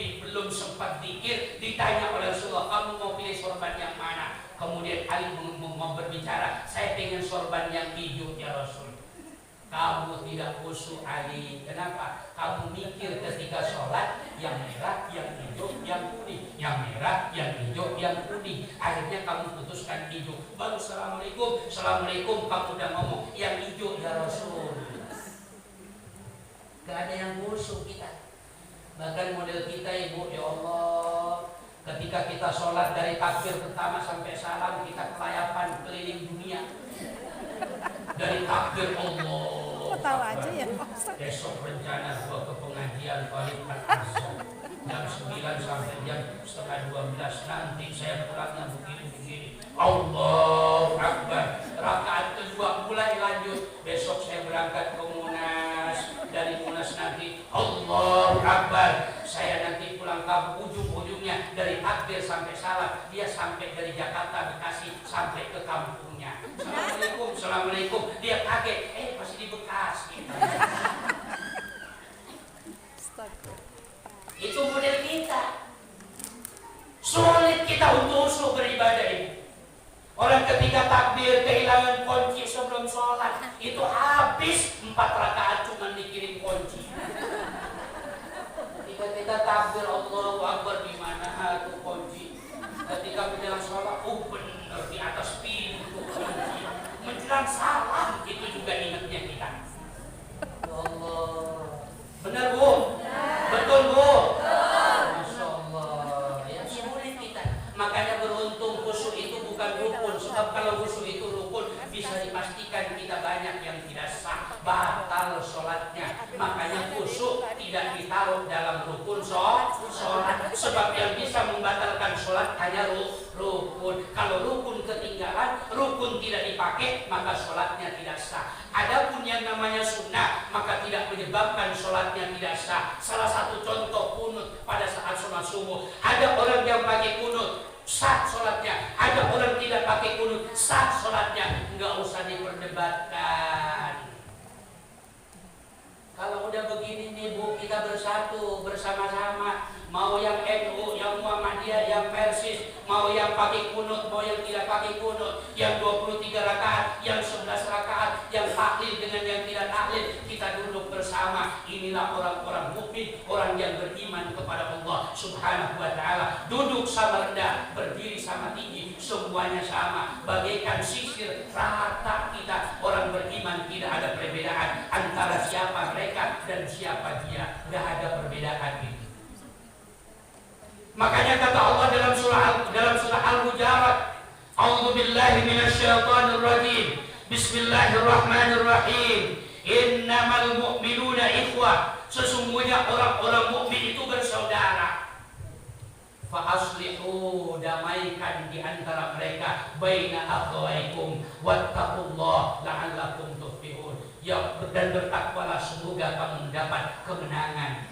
sempat zikir, ditanya oleh Rasulullah, kamu mau pilih sorban yang mana? Kemudian Ali mau berbicara, saya pengen sorban yang hijau ya Rasul. Kamu tidak khusyuk, Ali. Kenapa? Kamu mikir ketika sholat yang merah, yang hijau, yang kuning, yang merah, yang hijau, yang kuning. Akhirnya kamu putuskan hijau. Baru assalamualaikum, kamu udah ngomong yang hijau ya Rasul. Gak ada yang khusyuk kita. Bahkan model kita, Ibu, ya Allah, ketika kita sholat dari takbir pertama sampai salam, kita kelayapan keliling dunia. Dari takbir Allah. Tahu aja ya. Besok rencana gua ke pengajian Khalid Al-Azhar jam 9 sampai jam setengah 12. Nanti saya pulangnya begini. Allahu Akbar. Rakaat kedua mulai lanjut. Besok saya berangkat ke Munas. Dari Munas nanti Allahu Akbar. Saya nanti pulang kampung, ujung-ujungnya dari takbir takbir sampai salam, dia sampai dari Jakarta Bekasi sampai ke kampungnya. Assalamualaikum, assalamualaikum. Dia kaget, masih di Bekasi. Itu model kita. Sulit kita untuk usul beribadah ini. Orang ketika takbir kehilangan kunci sebelum sholat, itu habis 4 rakaat cuma dikirim kunci. Ketika takbir Allahu Akbar, di mana tuh kunci? Ketika menjelang sholat, benar di atas pintu kunci. Menjelang salam itu juga ingatnya kita. Ya Allah, benar Bu? Betul Bu? Masya Allah. Ya sulit kita. Makanya beruntung khusyuk itu bukan rukun. Sebab kalau khusyuk itu rukun, bisa dipastikan kita banyak yang tidak sah, batal sholatnya. Makanya khusyuk tidak ditaruh dalam rukun sholat. Sebab yang bisa membatalkan sholat hanya rukun. Kalau rukun ketinggalan, rukun tidak dipakai, maka sholatnya tidak sah. Adapun yang namanya sunnah, maka tidak menyebabkan sholatnya tidak sah. Salah satu contoh kunut pada saat sholat subuh. Ada orang yang pakai kunut, sah sholatnya. Ada orang tidak pakai kunut, sah sholatnya. Nggak usah diperdebatkan. Kalau udah begini nih Bu, kita bersatu bersama-sama. Mau yang NU, yang Muhammadiyah, yang Persis, mau yang pakai kunut, mau yang tidak pakai kunut, yang 23 rakaat, yang 11 rakaat, yang tahlil dengan yang tidak tahlil, kita duduk bersama. Inilah orang-orang mukmin, orang yang beriman kepada Allah Subhanahu wa taala. Duduk sama rendah, berdiri sama tinggi, semuanya sama, bagaikan sisir rata kita. Orang beriman tidak ada perbedaan antara siapa mereka dan siapa dia. Tidak ada perbedaan itu. Makanya kata Allah dalam surah Al-Hujurat, A'udzu billahi minasyaitonir rajim. Bismillahirrahmanirrahim. Innamal mu'minuna ikhwah. Sesungguhnya orang-orang mukmin itu bersaudara. Fa aslihu, damaikan di antara mereka, baina akhawaikum wattaqullah la'allakum tuflihun. Ya, dan bertakwalah, semoga kamu mendapat kemenangan.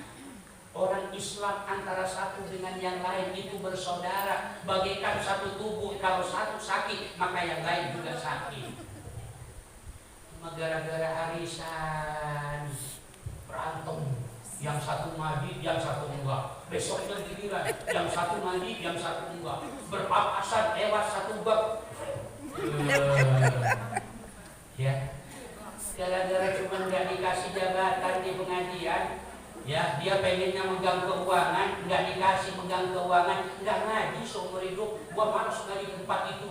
Orang Islam antara satu dengan yang lain itu bersaudara, bagaikan satu tubuh. Kalau satu sakit, maka yang lain juga sakit. Gara-gara arisan berantem, yang satu maju, yang satu enggak. Besoknya giliran, yang satu maju, yang satu enggak. Berpapasan, tewas satu bab. Ya, gara-gara cuma nggak dikasih jabatan di pengajian. Ya, dia pengennya megang keuangan, nggak dikasih megang keuangan, nggak ngaji seumur hidup. Gua malas ngaji tempat itu.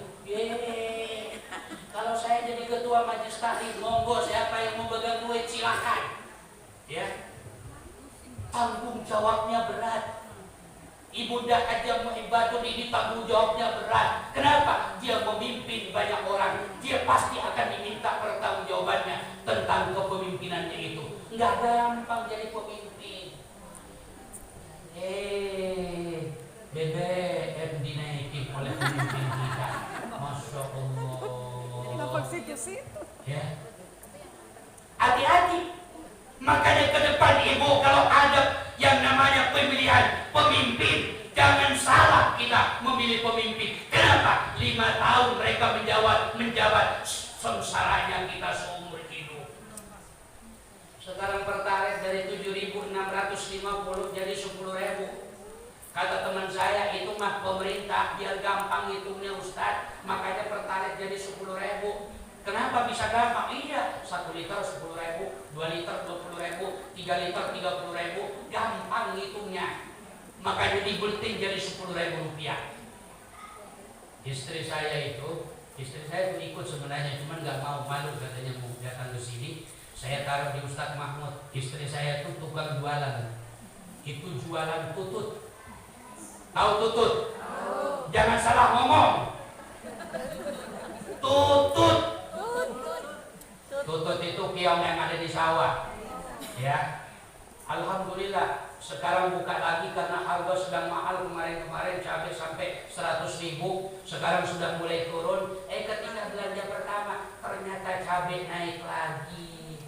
Kalau saya jadi ketua majelis taklim, monggo, siapa yang mau pegang duit silakan. Ya, tanggung jawabnya berat. Ibunda Haja Muhibbatun ini tanggung jawabnya berat. Kenapa? Dia memimpin banyak orang. Dia pasti akan diminta pertanggungjawabannya tentang kepemimpinannya itu. Nggak gampang jadi pemimpin. BBM dinaikin oleh pemimpin kita. Masya Allah. Ya. Hati-hati. Makanya ke depan Ibu, kalau ada yang namanya pemilihan pemimpin, jangan salah kita memilih pemimpin. Kenapa? 5 tahun mereka menjabat sengsaranya kita seumur hidup. Sekarang pertalite dari 7.650 jadi 10.000. Kata teman saya, itu mah pemerintah biar gampang hitungnya Ustaz, makanya pertalite jadi 10.000. Kenapa bisa gampang? Iya, 1 liter 10.000, 2 liter 20.000, 3 liter 30.000, gampang hitungnya. Makanya digulting jadi 10.000 rupiah. Istri saya itu ikut sebenarnya, cuman nggak mau, malu katanya mau datang ke sini. Saya taruh di Ustadz Mahmud. Istri saya itu tukang jualan. Itu jualan tutut. Tahu tutut? Jangan salah ngomong. Tutut. Tutut itu kiong yang ada di sawah. Ya. Alhamdulillah sekarang buka lagi karena harga sedang mahal. Kemarin cabai sampai 100.000. Sekarang sudah mulai turun. Ketika belanja pertama ternyata cabai naik lagi.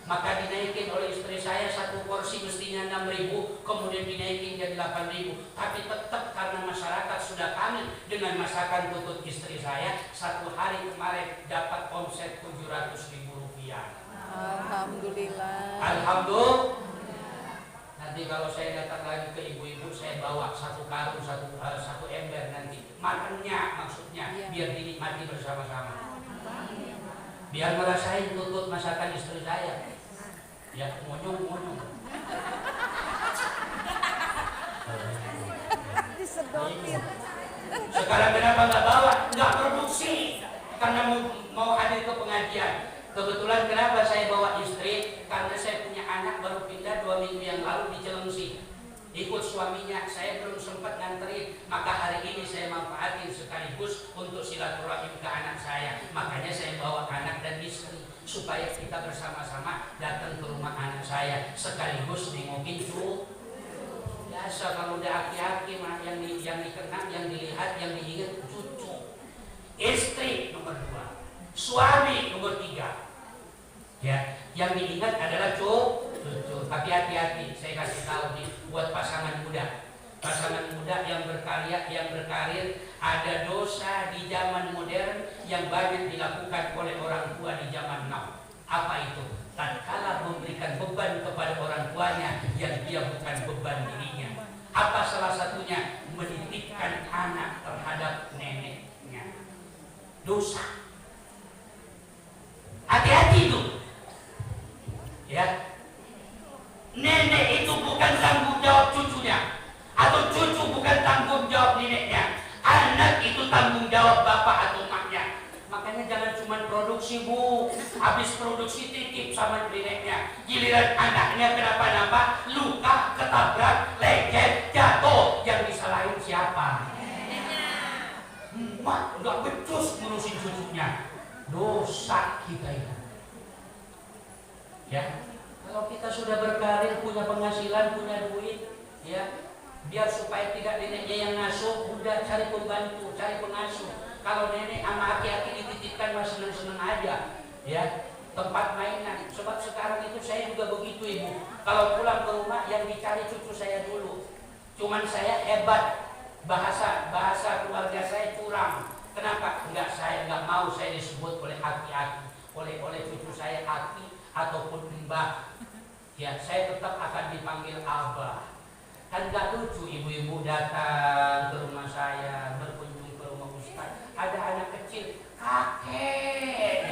maka dinaikin oleh istri saya satu porsi mestinya 6.000, kemudian dinaikin jadi 8.000. Tapi tetap karena masyarakat sudah kangen dengan masakan tutut istri saya, satu hari kemarin dapat omset 700.000 rupiah. Alhamdulillah. Alhamdulillah. Nanti kalau saya datang lagi ke ibu-ibu, saya bawa satu karung, satu ember nanti. Makannya maksudnya biar dinikmati bersama-sama. Biar merasain tutut masakan istri saya. Ya, monyong. Disedotin. Sekarang kenapa nggak bawa? Nggak produksi. Karena mau hadir ke pengajian. Kebetulan kenapa saya bawa istri? Karena saya punya anak baru pindah 2 minggu yang lalu di Cilengsi. Ikut suaminya, saya belum sempat nganterin. Maka hari ini saya manfaatin sekaligus untuk silaturahim ke anak saya. Makanya saya bawa anak dan istri supaya kita bersama-sama datang ke rumah anak saya sekaligus nengokin cu. Biasa kalau udah aki-aki mah yang dikenang, yang dilihat, yang diingat cucu. Istri nomor 2, suami nomor 3. Ya, yang diingat adalah cucu. Tapi hati-hati, saya kasih tahu nih buat pasangan muda. Pasangan muda yang berkarya, yang berkarir, ada dosa di zaman modern yang banyak dilakukan oleh orang tua di zaman now. Apa itu? Tatkala memberikan beban kepada orang tuanya yang dia bukan beban dirinya. Apa salah satunya? Menitipkan anak terhadap neneknya. Dosa. Hati-hati itu. Ya. Nenek itu bukan tanggung jawab cucunya, atau cucu bukan tanggung jawab neneknya. Anak itu tanggung jawab bapak atau emaknya. Makanya jangan cuma produksi, Bu. Habis produksi titip sama neneknya. Giliran anaknya kenapa-napa, luka, ketabrak, lecet, jatuh. Yang disalahin siapa? Emak nggak becus ngurusin cucunya. Dosa kita itu. Ya. Kalau kita sudah berkarir, punya penghasilan, punya duit, ya, biar supaya tidak neneknya yang ngasuh, udah cari pembantu, cari pengasuh. Kalau nenek sama aki-aki dititipkan mah seneng-seneng aja, ya, tempat mainan. Sebab sekarang itu saya juga begitu, Ibu. Kalau pulang ke rumah yang dicari cucu saya dulu. Cuman saya hebat, bahasa keluarga saya curang. Kenapa? Saya nggak mau saya disebut oleh aki-aki, oleh cucu saya aki ataupun mbah. Ya, saya tetap akan dipanggil Abah. Kan gak lucu ibu-ibu datang ke rumah saya, berkunjung ke rumah Ustaz. Ada anak kecil, kakek.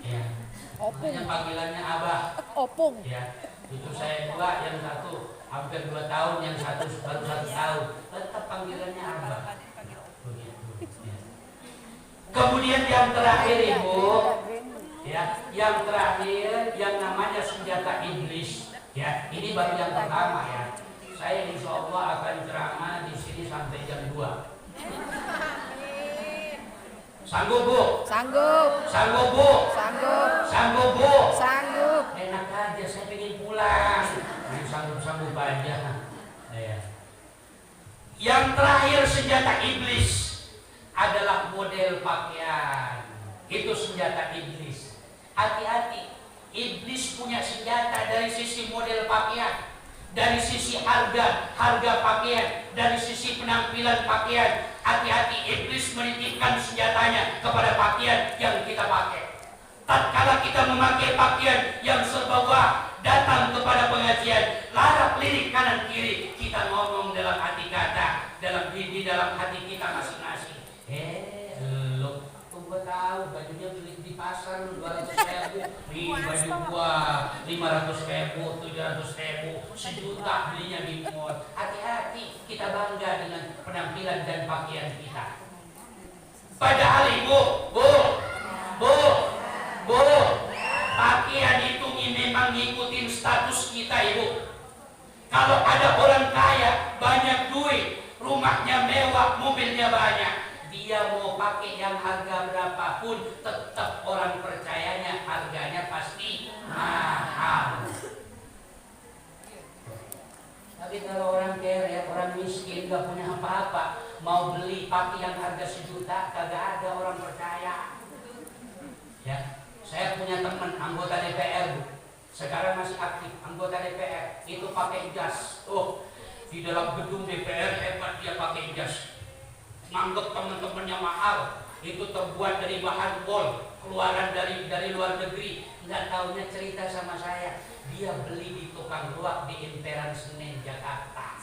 Ya, makanya panggilannya Abah. Opung. Ya, cucu saya 2, yang 1 hampir 2 tahun, yang 1 baru 1 tahun. Tetap panggilannya Abah. Begitu. Ya. Kemudian yang terakhir, Ibu. Ya, yang terakhir yang namanya senjata iblis. Ya, ini baru yang pertama ya. Saya insya Allah akan ceramah di sini sampai jam 2. Sanggup, Bu? Sanggup. Sanggup, Bu? Sanggup. Sanggup, Bu? Sanggup. Enak aja, saya pengen pulang. Main sanggup-sanggup aja. Ya. Yang terakhir senjata iblis adalah model pakaian. Itu senjata iblis. Hati-hati, iblis punya senjata dari sisi model pakaian, dari sisi harga pakaian, dari sisi penampilan pakaian. Hati-hati, iblis menitipkan senjatanya kepada pakaian yang kita pakai. Tatkala kita memakai pakaian yang serba wah, datang kepada pengajian, larap lirik kanan kiri, kita ngomong dalam hati kata, di dalam hati kita masing-masing. Gua tahu bajunya beli di pasar 200.000, baju gua 500.000, 700.000, 1.000.000 belinya di mall. Hati-hati, kita bangga dengan penampilan dan pakaian kita. Padahal Ibu, pakaian itu memang ngikutin status kita, Ibu. Kalau ada orang kaya, banyak duit, rumahnya mewah, mobilnya banyak, dia mau pakai yang harga berapapun, tetap orang percayanya harganya pasti mahal. Tapi kalau orang kere, orang miskin, gak punya apa-apa, mau beli pakai yang harga 1 juta, kagak ada orang percaya. Ya, Saya punya teman anggota DPR, Bu. Sekarang masih aktif, anggota DPR. Itu pakai jas. Oh, di dalam gedung DPR hebat dia pakai jas. Nganggep teman-temannya mahal. Itu terbuat dari bahan gold, keluaran dari luar negeri. Nggak taunya cerita sama saya, dia beli di tukang luak di Imperan Senen, Jakarta.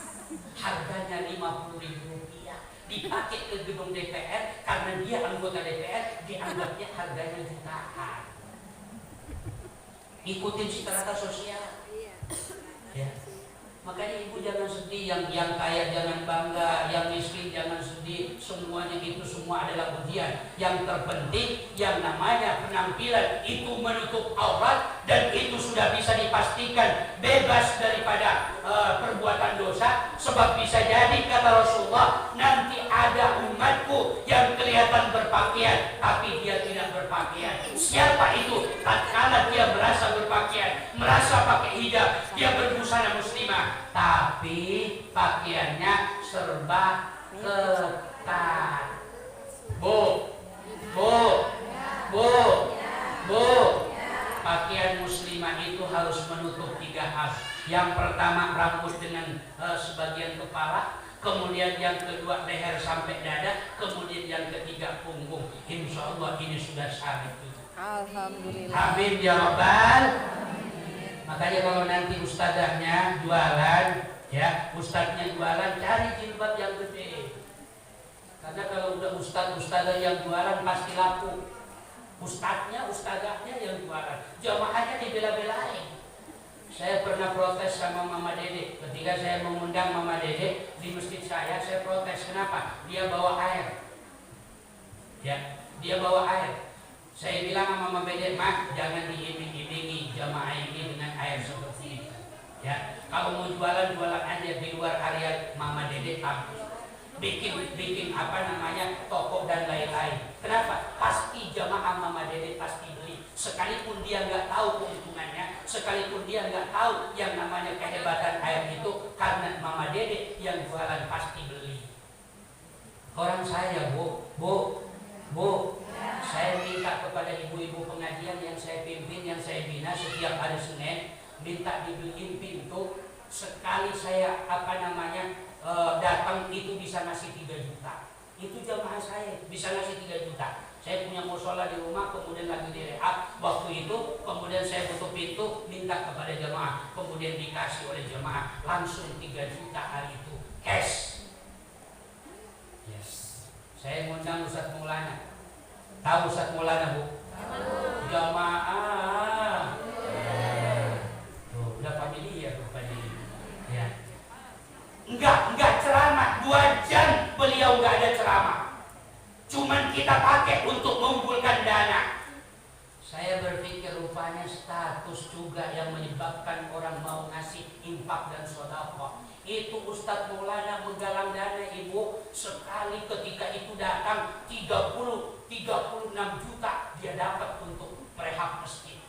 Harganya Rp50.000. Dipakai ke gedung DPR karena dia anggota DPR, dianggapnya harganya jutaan. Ikutin strata sosial. Ya. Makanya ibu jangan sedih, yang kaya jangan bangga, yang miskin jangan sedih. Semuanya itu semua adalah ujian. Yang terpenting yang namanya penampilan itu menutup aurat, dan itu sudah bisa dipastikan bebas daripada perbuatan dosa. Sebab bisa jadi kata Rasulullah, nanti ada umatku yang kelihatan berpakaian tapi dia tidak berpakaian. Siapa itu? Tatkala dia merasa berpakaian, merasa pakai hijab, dia berbusana muslimah, tapi pakaiannya serba ketat. Bu, pakaian muslimah itu harus menutup 3 hal. Yang pertama rambut dengan sebagian kepala, kemudian yang kedua leher sampai dada, kemudian yang ketiga punggung. Insya Allah ini sudah syar'i. Alhamdulillah. Amin ya Rabbal. Makanya kalau nanti ustazahnya jualan, ya ustaznya jualan, cari jilbab yang gede. Karena kalau udah ustazah yang jualan pasti laku. Ustaznya, ustazahnya yang jualan, jamaahnya dibela-belain. Saya pernah protes sama Mama Dede. Ketika saya mengundang Mama Dede di masjid saya protes. Kenapa? Dia bawa air. Ya, dia bawa air. Saya bilang sama Mama Dede, "Mak, jangan diiming-imingi jamaah ini dengan air seperti ini. Ya, kalau mau jualan aja di luar area Mama Dede kampus. Bikin apa namanya toko dan lain-lain. Kenapa? Pasti jamaah Mama Dede pasti beli. Sekalipun dia nggak tahu keuntungannya, sekalipun dia nggak tahu yang namanya kehebatan air itu, karena Mama Dede yang jualan pasti beli. Orang saya, Bu, saya minta kepada ibu-ibu pengajian yang saya pimpin, yang saya bina setiap hari Senin, minta dibeliin pintu. Sekali saya datang itu bisa ngasih 3 juta. Itu jamaah saya bisa ngasih 3 juta. Saya punya musola di rumah, kemudian lagi direhab. Waktu itu kemudian saya butuh pintu, minta kepada jamaah, kemudian dikasih oleh jamaah langsung 3 juta hari itu cash. Yes. Saya ngundang Ustaz Maulana. Tahu Ustaz Maulana, Bu? Jamaah. Tuh, udah familiar rupanya. Ya. Enggak ceramah 2 jam, beliau enggak ada ceramah. Cuman kita pakai untuk mengumpulkan dana. Saya berpikir rupanya status juga yang menyebabkan orang mau ngasih infak dan sedekah. Itu Ustadz Maulana menggalang dana, Ibu. Sekali ketika itu datang 36 juta dia dapat untuk rehab masjid.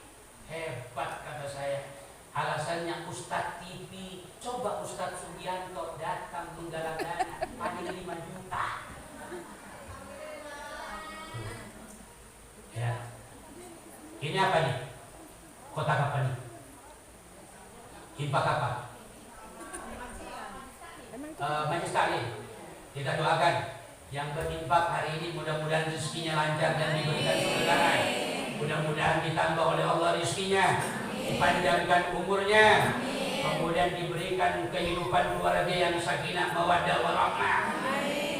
Hebat kata saya. Alasannya Ustadz TV. Coba Ustadz Sugianto datang menggalang dana paling 5 juta. Ya. Ini apa nih? Kotak apa nih? Infak apa? Majelis Taklim. Kita doakan yang berinfak hari ini mudah-mudahan rezekinya lancar dan diberikan keberkahan. Mudah-mudahan ditambah oleh Allah rezekinya, dipanjangkan umurnya, kemudian diberikan kehidupan keluarga yang sakinah mawaddah warahmah.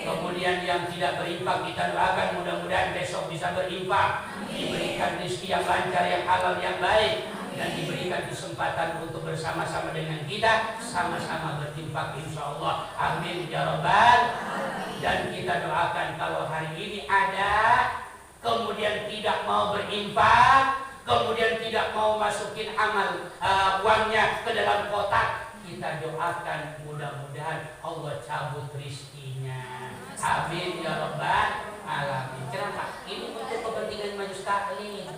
Kemudian yang tidak berinfak kita doakan mudah-mudahan besok bisa berinfak, diberikan rezeki yang lancar, yang halal, yang baik, dan diberikan kesempatan untuk bersama-sama dengan kita sama-sama berinfak insyaallah. Amin ya rabbal. Dan kita doakan kalau hari ini ada kemudian tidak mau berinfak, kemudian tidak mau masukin amal uangnya ke dalam kotak, kita doakan mudah-mudahan Allah cabut rizkinya. Amin ya rabbal alamin. Kenapa? Ini untuk kepentingan majelis taklim.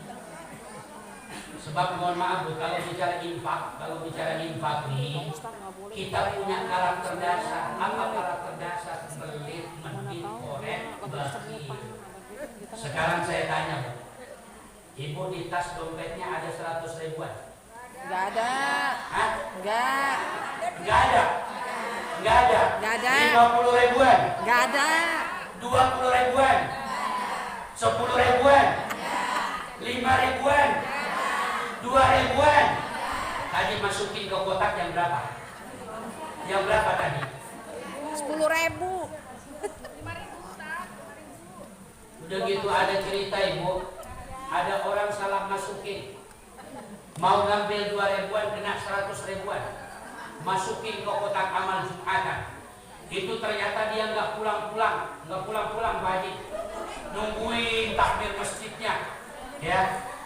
Sebab mohon maaf Bu, kalau bicara infak nih, kita punya karakter dasar. Apa karakter dasar? Pelit, medit, korek, bakhil. Sekarang saya tanya Bu, Ibu di tas dompetnya ada 100 ribuan? Nggak ada. Hah? Nggak. Nggak ada? Nggak ada? Nggak ada. 50 ribuan? Nggak ada. 20 ribuan? 10 ribuan? 5 ribuan? 2 ribuan? Tadi masukin ke kotak yang berapa? Yang berapa tadi? 10.000. Udah gitu ada cerita ibu, ada orang salah masukin, mau ngambil 2 ribuan kena 100 ribuan, masukin ke kotak amal Jumatan. Itu ternyata dia nggak pulang-pulang Pak Haji, nungguin takbir masjidnya, ya.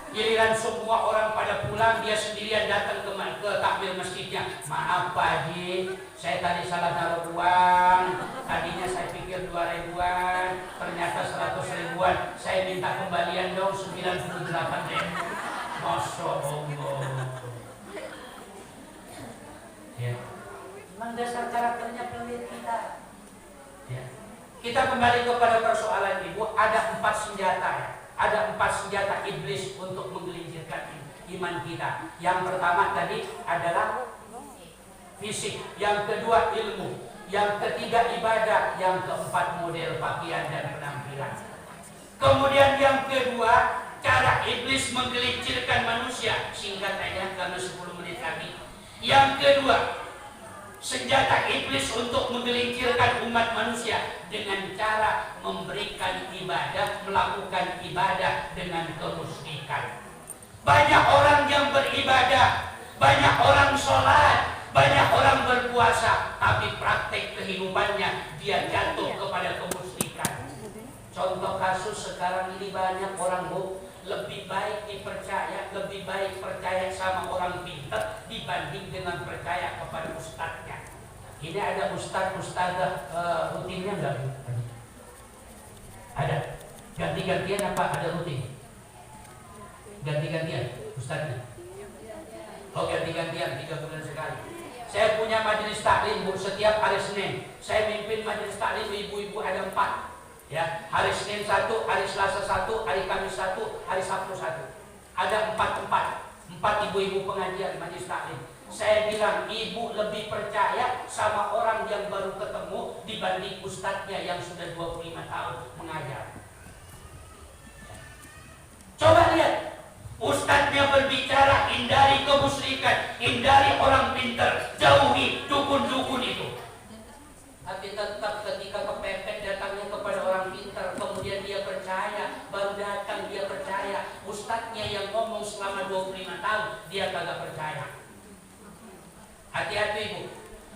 Giliran semua orang pada pulang, dia sendirian datang ke takbir masjidnya. Maaf Pak Haji, saya tadi salah naruh uang. Tadinya saya pikir 2 ribuan, ternyata 100 ribuan. Saya minta kembalian dong 98 ribu. Masya Allah. Ya. Memang dasar karakternya pelit kita. Ya. Kita kembali kepada persoalan ibu. Ada 4 senjata ya. Ada 4 senjata iblis untuk menggelincirkan iman kita. Yang pertama tadi adalah fisik, yang kedua ilmu, yang ketiga ibadah, yang keempat model pakaian dan penampilan. Kemudian yang kedua, cara iblis menggelincirkan manusia. Singkat aja karena 10 menit lagi. Yang kedua, senjata iblis untuk menggelincirkan umat manusia dengan cara memberikan ibadah, melakukan ibadah dengan kemusyrikan. Banyak orang yang beribadah, banyak orang sholat, banyak orang berpuasa, tapi praktek kehidupannya dia jatuh kepada kemusyrikan. Contoh kasus sekarang ini banyak orang lebih baik dipercaya, lebih baik percaya sama orang pintar dibanding dengan percaya kepada ustadznya. Ini ada ustadzah rutinnya enggak? Ada. Ganti-gantian apa ada rutin? Ganti-gantian ustadznya. Oh ganti-gantian 3 bulan sekali. Saya punya majelis taklim Bu, setiap hari Senin. Saya mimpin majelis taklim ibu-ibu ada 4. Ya, hari Senin 1, hari Selasa 1, hari Kamis 1, hari Sabtu 1. Ada 4 ibu-ibu pengajian majelis taklim. Saya bilang ibu lebih percaya sama orang yang baru ketemu dibanding ustadznya yang sudah 25 tahun mengajar. Coba lihat, ustadznya berbicara hindari kemusyrikan, hindari orang pintar, jauhi dukun-dukun itu. Tapi tetap ketika kepepet datangnya kepada orang pintar, kemudian dia percaya, baru datang dia percaya. Ustadznya yang ngomong selama 25 tahun dia kagak percaya. Hati-hati ibu.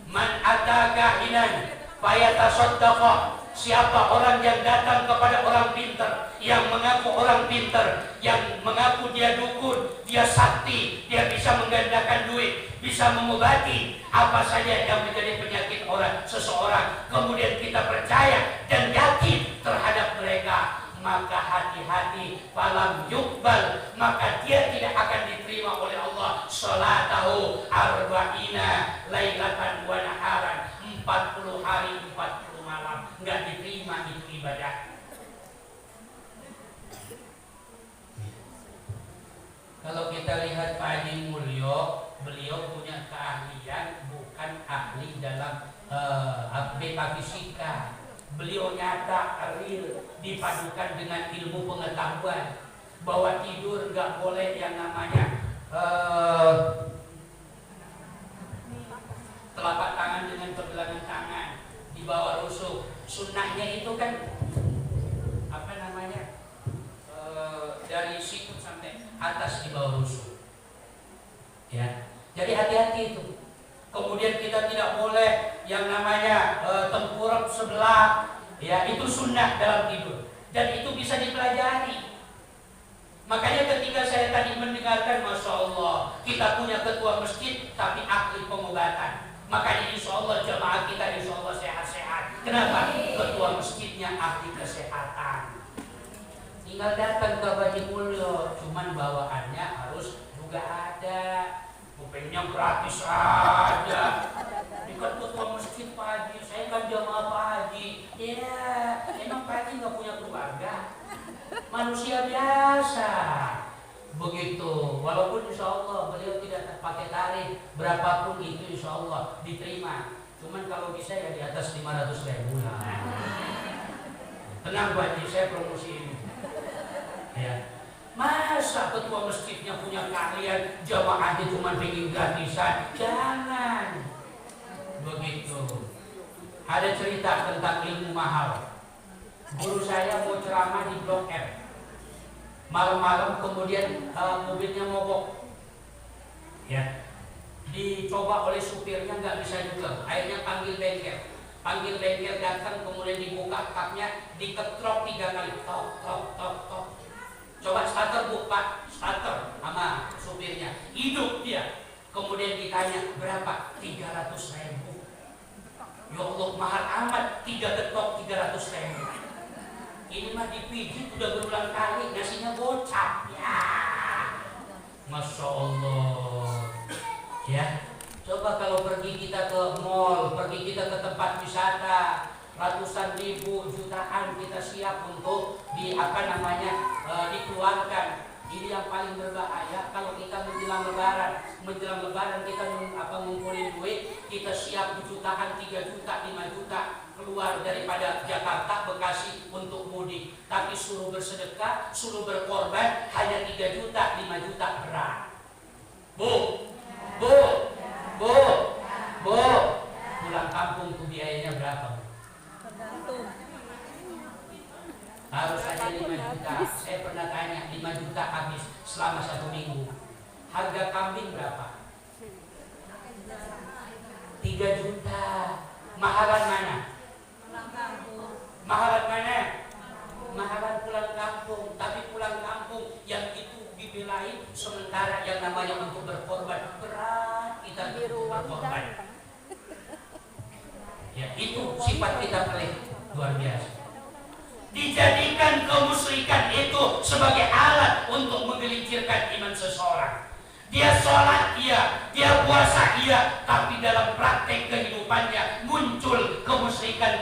Man ataka hinan fayatasaddaqa. Siapa orang yang datang kepada orang pintar, yang mengaku orang pintar, yang mengaku dia dukun, dia sakti, dia bisa menggandakan duit, bisa mengobati apa saja yang menjadi penyakit orang seseorang, kemudian kita percaya dan yakin terhadap mereka, maka hati-hati, falam yuqbal, maka dia tidak akan diterima oleh Allah sholatahu arba'ina lailatan wa naharan, 40 hari 40 malam, enggak diterima itu ibadah. Kalau kita lihat Pak Haji Mulyo, beliau punya keahlian bukan ahli dalam metafisika. Beliau nyata, real, dipadukan dengan ilmu pengetahuan bahwa tidur nggak boleh yang namanya telapak tangan dengan pergelangan tangan di bawah rusuk. Sunnahnya itu kan apa namanya dari sikut sampai atas di bawah rusuk. Ya, jadi hati-hati itu. Kemudian kita tidak boleh yang namanya tengkurap sebelah, ya itu sunnah dalam tidur dan itu bisa dipelajari. Makanya ketika saya tadi mendengarkan, masya Allah, kita punya ketua masjid tapi ahli pengobatan. Makanya insya Allah jemaah kita insya Allah sehat-sehat. Kenapa? Ketua masjidnya ahli kesehatan. Tinggal datang ke Haji Mulyo, cuman bawaannya harus juga ada. Kupingnya gratis aja. Dekat ketua masjid Pak Haji, saya kan jamaah Pak Haji. Ya, emang Pak Haji nggak punya keluarga, manusia biasa. Walaupun insya Allah beliau tidak pakai tarif berapapun itu insya Allah diterima. Cuman kalau bisa ya di atas 500.000 lah. Tenang Pak Haji, saya promosi ini. Ya. Masa ketua masjidnya punya keahlian, jamaahnya cuma pengen gratisan? Jangan begitu. Ada cerita tentang ilmu mahal. Guru saya mau ceramah di Blok M. Malam-malam kemudian mobilnya mogok. Ya. Dicoba oleh supirnya nggak bisa juga. Akhirnya panggil bengkel. Panggil bengkel datang kemudian dibuka kapnya, diketrok 3 kali. Tok tok tok tok. Coba starter Bu Pak, starter sama supirnya. Hidup dia. Kemudian ditanya berapa? 300.000. Ya Allah mahal amat, 3 getok 300.000. Ini mah dipijit udah berulang kali, nasinya bocah. Ya, Masya Allah. Ya, coba kalau pergi kita ke mall, pergi kita ke tempat wisata, ratusan ribu, jutaan kita siap untuk dikeluarkan. Ini yang paling berbahaya kalau kita menjelang lebaran kita ngumpulin duit, kita siap jutaan, 3 juta, 5 juta keluar daripada Jakarta, Bekasi untuk mudik. Tapi suruh bersedekah, suruh berkorban hanya 3 juta, 5 juta berat. Bu, pulang kampung tuh biayanya berapa? Tergantung. Harus ada 5 juta. Saya pernah tanya, 5 juta habis selama 1 minggu. Harga kambing berapa? 3 juta. Mahalan mana? Mahalan mana? Mahalan pulang kampung. Tapi pulang kampung yang itu dibelain, sementara yang namanya untuk berkorban berat kita berkorban. Ya, itu sifat kita pelik luar biasa. Dijadikan kemusyrikan itu sebagai alat untuk menggelincirkan iman seseorang. Dia sholat iya, dia puasa iya, tapi dalam praktek kehidupannya muncul kemusyrikan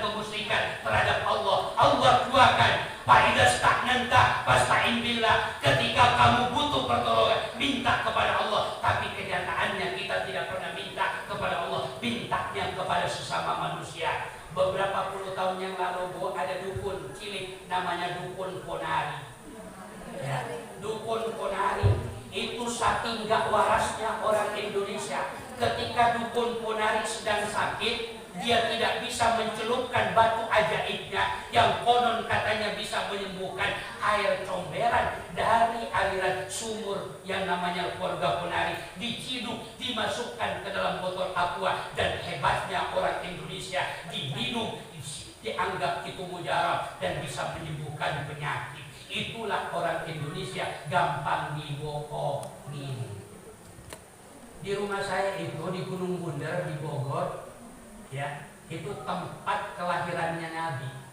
terhadap Allah. Allah duakan, fa'idza sta'nanta fasta'in billah. Ketika kamu butuh pertolongan, minta kepada Allah. Tapi kenyataannya kita tidak pernah minta kepada Allah, mintanya kepada sesama manusia. Beberapa puluh tahun yang lalu ada dukun cilik namanya dukun Ponari. Ya, dukun Ponari itu saking gak warasnya orang Indonesia. Ketika dukun Ponari sedang sakit, dia tidak bisa mencelupkan batu ajaibnya yang konon katanya bisa menyembuhkan air comberan dari aliran sumur yang namanya keluarga Ponari. Diciduk, dimasukkan ke dalam botol aqua, dan hebatnya orang Indonesia diminum, dianggap itu mujarab dan bisa menyembuhkan penyakit. Itulah orang Indonesia gampang dibohongin. Di rumah saya itu di Gunung Bunder di Bogor, ya, itu tempat kelahirannya Nabi.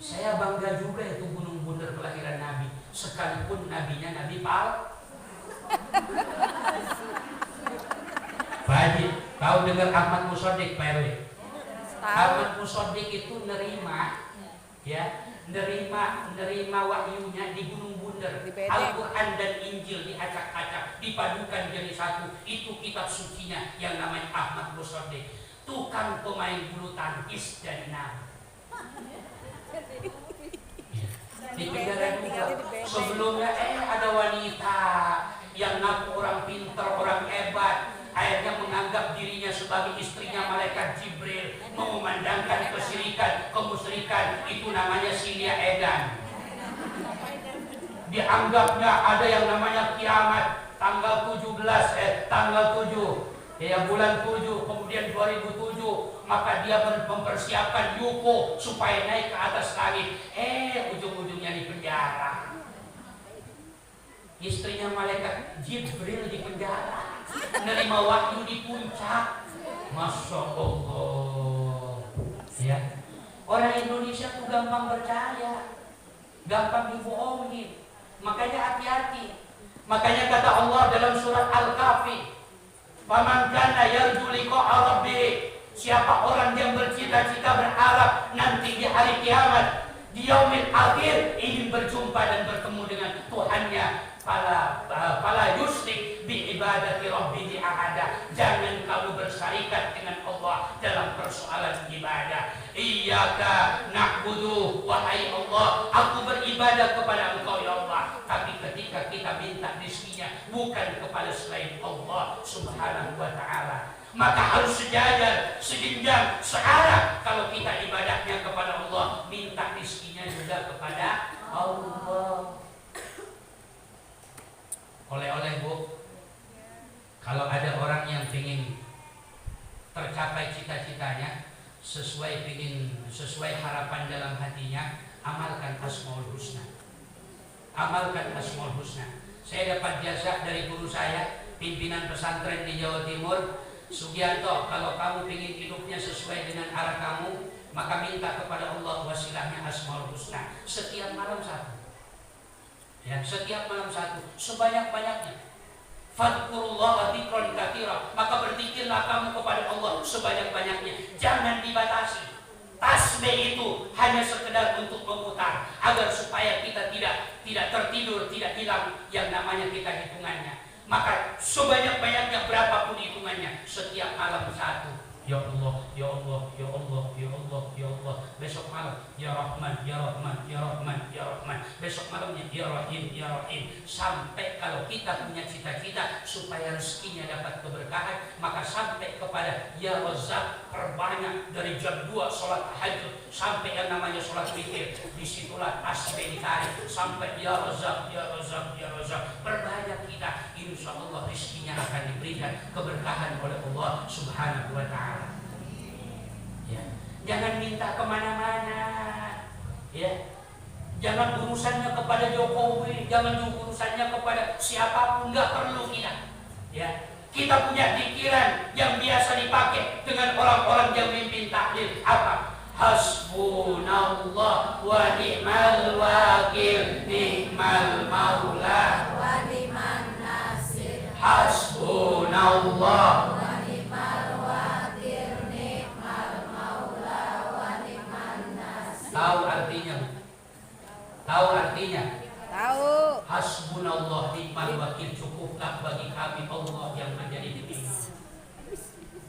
Saya bangga juga itu Gunung Bunder kelahiran Nabi, sekalipun nabinya Nabi Pal. Pak Haji, kau dengar Ahmad Musodik Pak RW? Ahmad Musodik itu nerima wahyunya di Gunung Bunder. Al-Quran dan Injil diacak-acak, dipadukan jadi satu. Itu kitab sucinya yang namanya Ahmad Musodik. Tukang pemain bulu tangkis dari Nabi. Di penjara juga. Sebelumnya ada wanita yang ngaku orang pintar, orang hebat, akhirnya menganggap dirinya sebagai istrinya malaikat Jibril, mengumandangkan kemusyrikan. Itu namanya Silia Edan. Dianggapnya ada yang namanya kiamat tanggal 7 bulan 7 kemudian 2007, maka dia mempersiapkan UFO supaya naik ke atas langit. Ujung-ujungnya di penjara. Istrinya malaikat Jibril di penjara, menerima wahyu di puncak. Masya Allah. Ya. Orang Indonesia tuh gampang percaya, gampang dibohongin. Makanya hati-hati. Makanya kata Allah dalam surat Al-Kahfi, "Faman kana yarju liqa'a rabbih", siapa orang yang bercita-cita berharap nanti di hari kiamat, di yaumil akhir, ingin berjumpa dan bertemu dengan Tuhannya, fala yusyrik ibadati rabbiki ahada. Jangan kamu bersarikat dengan Allah dalam persoalan ibadah. Iyyaka na'budu, wahai Allah, aku beribadah kepada Engkau ya Allah. Tapi ketika kita minta rizkinya bukan kepada selain Allah Subhanahu wa ta'ala, maka harus sejajar, sejenjang, searah. Kalau kita ibadahnya kepada Allah, minta rizkinya juga kepada Allah. Oleh-oleh Bu, kalau ada orang yang ingin tercapai cita-citanya sesuai harapan dalam hatinya, amalkan Asmaul Husna. Amalkan Asmaul Husna. Saya dapat jasa dari guru saya, pimpinan pesantren di Jawa Timur, Sugianto, kalau kamu ingin hidupnya sesuai dengan arah kamu, maka minta kepada Allah wasilahnya Asmaul Husna. Setiap malam satu. Ya, setiap malam satu, sebanyak-banyaknya. Fadkurullaha dzikran katsira, maka berzikirlah kamu kepada Allah sebanyak-banyaknya. Jangan dibatasi. Tasbih itu hanya sekedar untuk memutar agar supaya kita tidak tertidur, tidak hilang yang namanya kita hitungannya. Maka sebanyak-banyaknya berapapun hitungannya, setiap malam satu. Ya Allah, ya Allah, ya Allah, ya Allah, ya Allah. Besok malam, ya Rahman, ya Rahman, ya Rahman, ya Rahman. Besok malamnya, ya Rahim, ya Rahim. Sampai kalau kita punya cita-cita supaya rezekinya dapat keberkahan, maka sampai kepada ya Razzaq, perbanyak dari jam 2 sholat tahajud sampai yang namanya sholat witir. Disitulah tasbih ditarik sampai ya Razzaq, ya Razzaq, ya Razzaq. Perbanyak kita, insya Allah rezekinya akan diberikan keberkahan oleh Allah Subhanahu wa ta'ala. Ya. Jangan minta kemana-mana, ya. Jangan urusannya kepada Jokowi, jangan urusannya kepada siapapun, nggak perlu kita. Ya. Kita punya pikiran yang biasa dipakai dengan orang-orang yang mimpin tahlil apa? Hasbunallah wa ni'mal wakil, ni'mal maula wa ni'man nasir. Hasbunallah. Tahu artinya? Tahu artinya? Tahu. Hasbunallah ni'mal wakil, cukuplah bagi kami Allah yang menjadi pimpinan.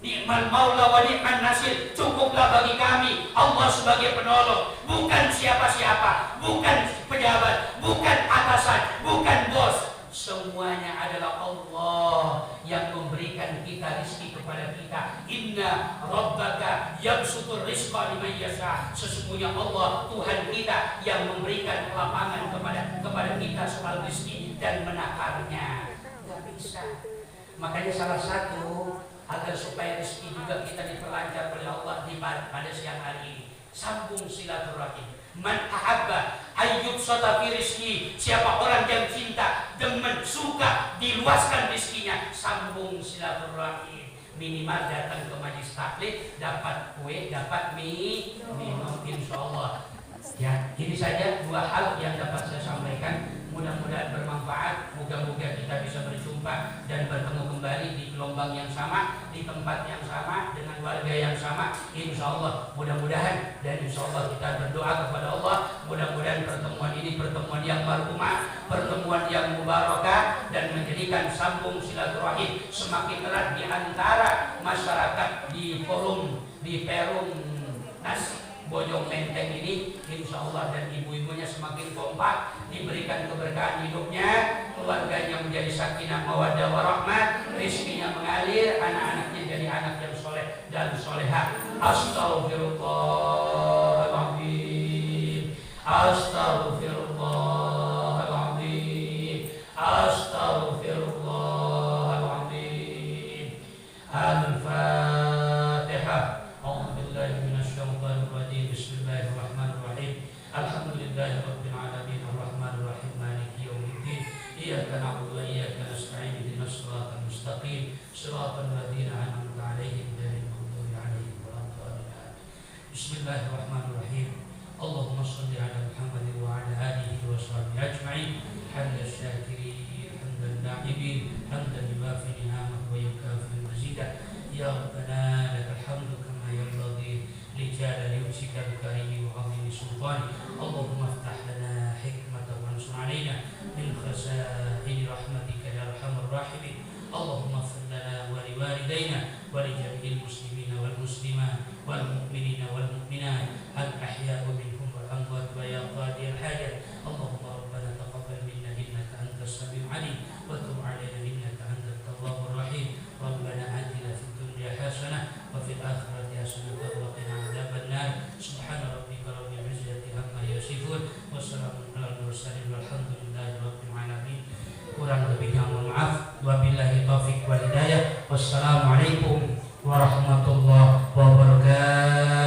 Ni'mal maula wa ni'man nasir, cukuplah bagi kami Allah sebagai penolong, bukan siapa-siapa, bukan pejabat, bukan atasan, bukan bos. Semuanya adalah Allah yang memberikan kita rizki kepada kita. Inna rabbaka yabsutur rizqa liman yasha. Sesungguhnya Allah Tuhan kita yang memberikan kelapangan kepada kita soal rizki dan menakarnya. Gak bisa. Makanya salah satu agar supaya rizki juga kita diperlancar oleh Allah pada siang hari ini, sambung silaturahim. Man ahabba ayyub fi rizki, siapa orang yang cinta, demen, suka diluaskan rizkinya, sambung silaturahim. Minimal datang ke majlis taklim, dapat kue, dapat minum, insyaallah. Ya, ini saja dua hal yang dapat saya sampaikan. Mudah-mudahan bermanfaat. Moga-moga kita bisa berjumpa dan bertemu kembali di gelombang yang sama, di tempat yang sama, dengan warga yang sama, insya Allah. Mudah-mudahan dan insya Allah kita berdoa kepada Allah, mudah-mudahan pertemuan ini pertemuan yang marhumah, pertemuan yang mubarakah, dan menjadikan sambung silaturahim semakin erat di antara masyarakat di Perum Bojong Menteng ini, insya Allah, dan ibu-ibunya semakin kompak, diberikan keberkahan hidupnya, keluarganya menjadi sakinah mawaddah warahmah, rizkinya mengalir, anak-anaknya jadi anak yang soleh dan solehah. Astaghfirullahaladzim, astaghfirullahaladzim, astaghfirullahaladzim. Al-Fatihah. Bismillahirrahmanirrahim. Alhamdulillahirabbil alamin arrahmanir rahim maliki yaumiddin. Iyyaka na'budu wa iyyaka nasta'in ihdinas siratal mustaqim siratal ladzina an'amta 'alaihim ghairil maghdubi 'alaihim waladdallin. Bismillahirrahmanirrahim. Allahumma shalli 'ala Muhammadin wa 'ala alihi wa sahbihi ajma'in. Hamdan syakirin, hamdan na'ibin, hamdan yuwafi ni'amahu wa yukafi mazidah. Ya Rabbana lakal hamdu kama yanbaghi لجلال وجهك الكريم وعظيم سلطانك. اللهم افتح لنا حكمة وانصر علينا من خزائن رحمتك يا ارحم الراحمين. Allahumma ighfir lana wa liwalidayna wa li jami'il muslimina wal muslimat wal mu'minina wal mu'minat al ahya'u minhum wal amwat wa ya qadiyal hajat. Allahumma rabbana taqabbal minna innaka antas samiul alim wa tub 'alaina innaka antat tawwabur rahim. Rabbana atina fid dunya hasanah wa fil akhirati hasanah wa qina adzabannar. Subhana rabbika rabbil izzati amma yasifun wa salamun alal mursalin walhamdulillahi rabbil alamin. Kurang lebihnya mohon maaf. Wabillahi taufiq wal hidayah. Wassalamualaikum warahmatullahi wabarakatuh.